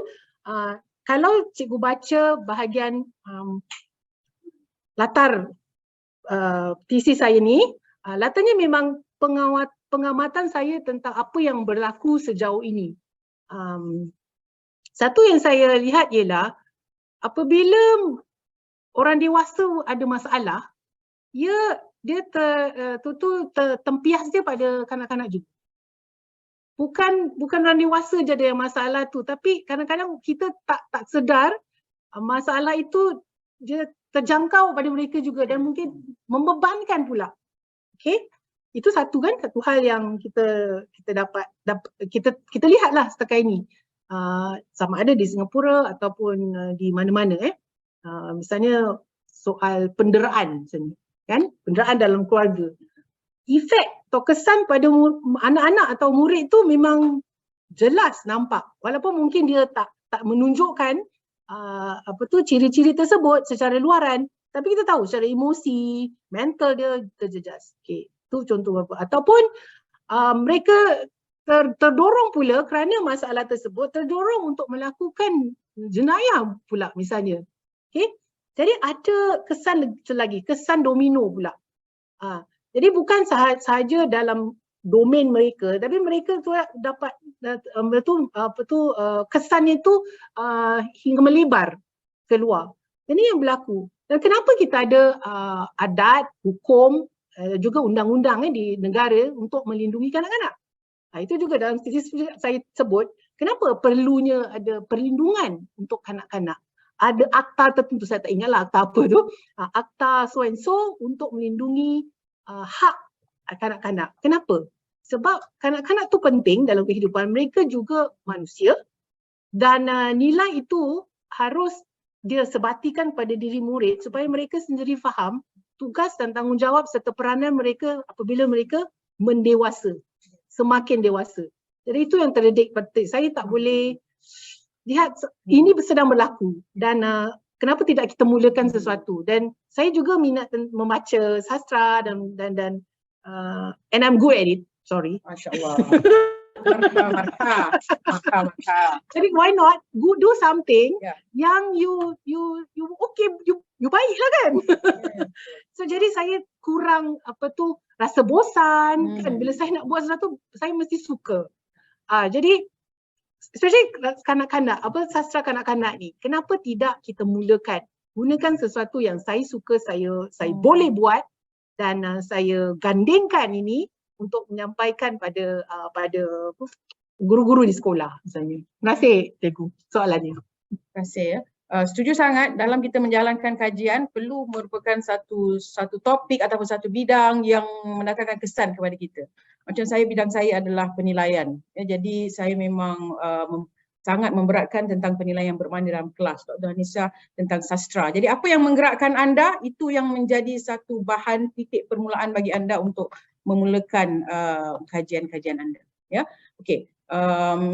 Kalau cikgu baca bahagian latar tesis saya ni, latarnya memang pengamatan saya tentang apa yang berlaku sejauh ini. Satu yang saya lihat ialah apabila orang dewasa ada masalah, dia tertempias dia pada kanak-kanak juga. Bukan orang dewasa je ada yang masalah tu, tapi kadang-kadang kita tak sedar masalah itu dia terjangkau pada mereka juga dan mungkin membebankan pula. Okey, itu satu hal yang kita dapat kita lihatlah setakat ini, sama ada di Singapura ataupun di mana-mana. Misalnya soal penderaan misalnya, kan, penderaan dalam keluarga, efek atau kesan pada anak-anak atau murid tu memang jelas nampak, walaupun mungkin dia tak menunjukkan ciri-ciri tersebut secara luaran, tapi kita tahu secara emosi, mental dia terjejas. Okey, itu contoh beberapa. Ataupun mereka terdorong pula kerana masalah tersebut, terdorong untuk melakukan jenayah pula misalnya. Okey, jadi ada kesan lagi, kesan domino pula. Jadi bukan sahaja dalam domain mereka, tapi mereka tu dapat kesannya tu hingga melebar keluar. Ini yang berlaku. Dan kenapa kita ada adat, hukum, juga undang-undang di negara untuk melindungi kanak-kanak? Itu juga dalam tesis saya sebut, kenapa perlunya ada perlindungan untuk kanak-kanak. Ada akta tertentu, saya tak ingatlah akta apa tu, akta so and so untuk melindungi hak kanak-kanak. Kenapa? Sebab kanak-kanak tu penting dalam kehidupan, mereka juga manusia dan nilai itu harus dia sebatikan pada diri murid supaya mereka sendiri faham tugas dan tanggungjawab serta peranan mereka apabila mereka mendewasa, semakin dewasa. Jadi itu yang terdedik penting. Saya tak boleh lihat ini sedang berlaku dan kenapa tidak kita mulakan sesuatu. Dan saya juga minat membaca sastra dan and I'm good at it. Sorry. Masya-Allah. Markah. Jadi why not do something yang you baik lah kan. So jadi saya kurang rasa bosan kan bila saya nak buat sesuatu, saya mesti suka. Jadi especially kanak-kanak, sastra kanak-kanak ni, kenapa tidak kita mulakan? Gunakan sesuatu yang saya suka, saya boleh buat dan saya gandingkan ini untuk menyampaikan pada guru-guru di sekolah misalnya. Terima kasih cikgu soalannya. Terima kasih ya. Setuju sangat, dalam kita menjalankan kajian perlu merupakan satu topik ataupun satu bidang yang mendatangkan kesan kepada kita. Macam bidang saya adalah penilaian. Jadi saya memang sangat memberatkan tentang penilaian yang bermakna dalam kelas. Dr. Hanisah tentang sastra. Jadi apa yang menggerakkan anda, itu yang menjadi satu bahan titik permulaan bagi anda untuk memulakan kajian-kajian anda. Ya, okey.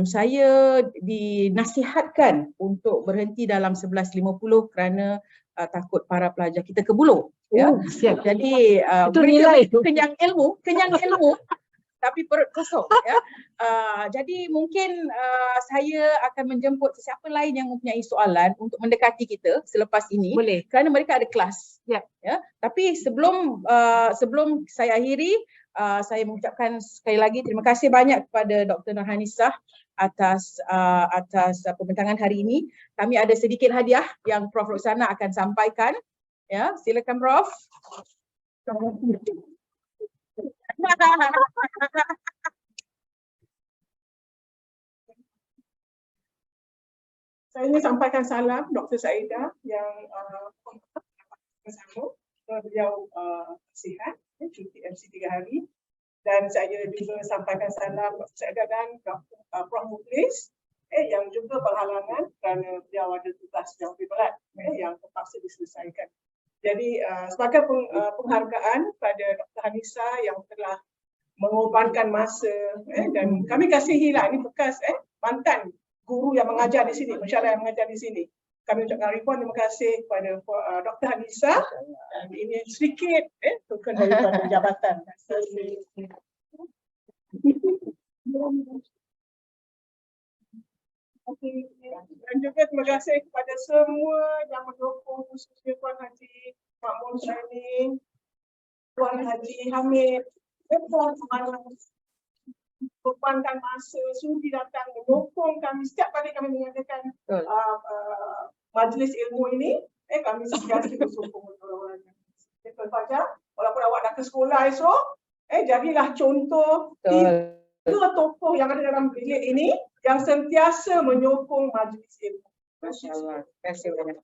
Saya dinasihatkan untuk berhenti dalam 11.50 kerana takut para pelajar kita kebuluh. Ya. Jadi mereka kenyang ilmu, tapi perut kosong. Ya. Jadi mungkin saya akan menjemput sesiapa lain yang mempunyai soalan untuk mendekati kita selepas ini. Boleh. Kerana mereka ada kelas. Ya. Tapi sebelum saya akhiri, saya mengucapkan sekali lagi terima kasih banyak kepada Dr. Nurhanisah atas pembintangan hari ini. Kami ada sedikit hadiah yang Prof. Roksana akan sampaikan. Ya, silakan Prof. Saya ingin sampaikan salam Dr. Saida yang bersama beliau sihat, cuti MC 3 hari, dan saya juga sampaikan salam Dr. Saida dan Prof. Muklis yang juga berhalangan kerana beliau ada tugas yang lebih berat yang terpaksa diselesaikan. Jadi sebagai penghargaan pada Dr. Hanisa yang telah mengorbankan masa dan kami kasihilah, ini bekas mantan guru yang mengajar di sini, pensyarah yang mengajar di sini. Kami ucapkan ribuan terima kasih kepada Dr. Hanisa dan ini sedikit token daripada jabatan. Okay. Dan juga terima kasih kepada semua yang mendukung, khususnya Tuan Haji Makmun Syahini, Tuan Haji Hamid, Tuan berkorbankan masa, sudi datang mendukung kami setiap kali kami mengadakan majlis ilmu ini. Kami sentiasa bersokong untuk orang-orang. Tuan Fajar, walaupun awak dah ke sekolah esok, jadilah contoh tiga tokoh yang ada dalam bilik ini yang sentiasa menyokong majlis ilmu. Masya-Allah. Terima kasih banyak.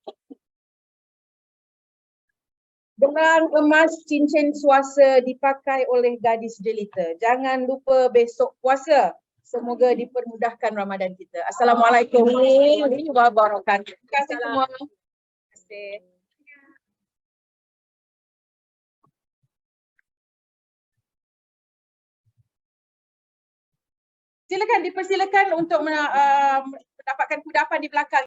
Gelang emas cincin suasa dipakai oleh gadis jelita. Jangan lupa besok puasa. Semoga dipermudahkan Ramadan kita. Assalamualaikum warahmatullahi wabarakatuh. Terima kasih semua. Terima kasih. Silakan, dipersilakan untuk mendapatkan kudapan di belakang.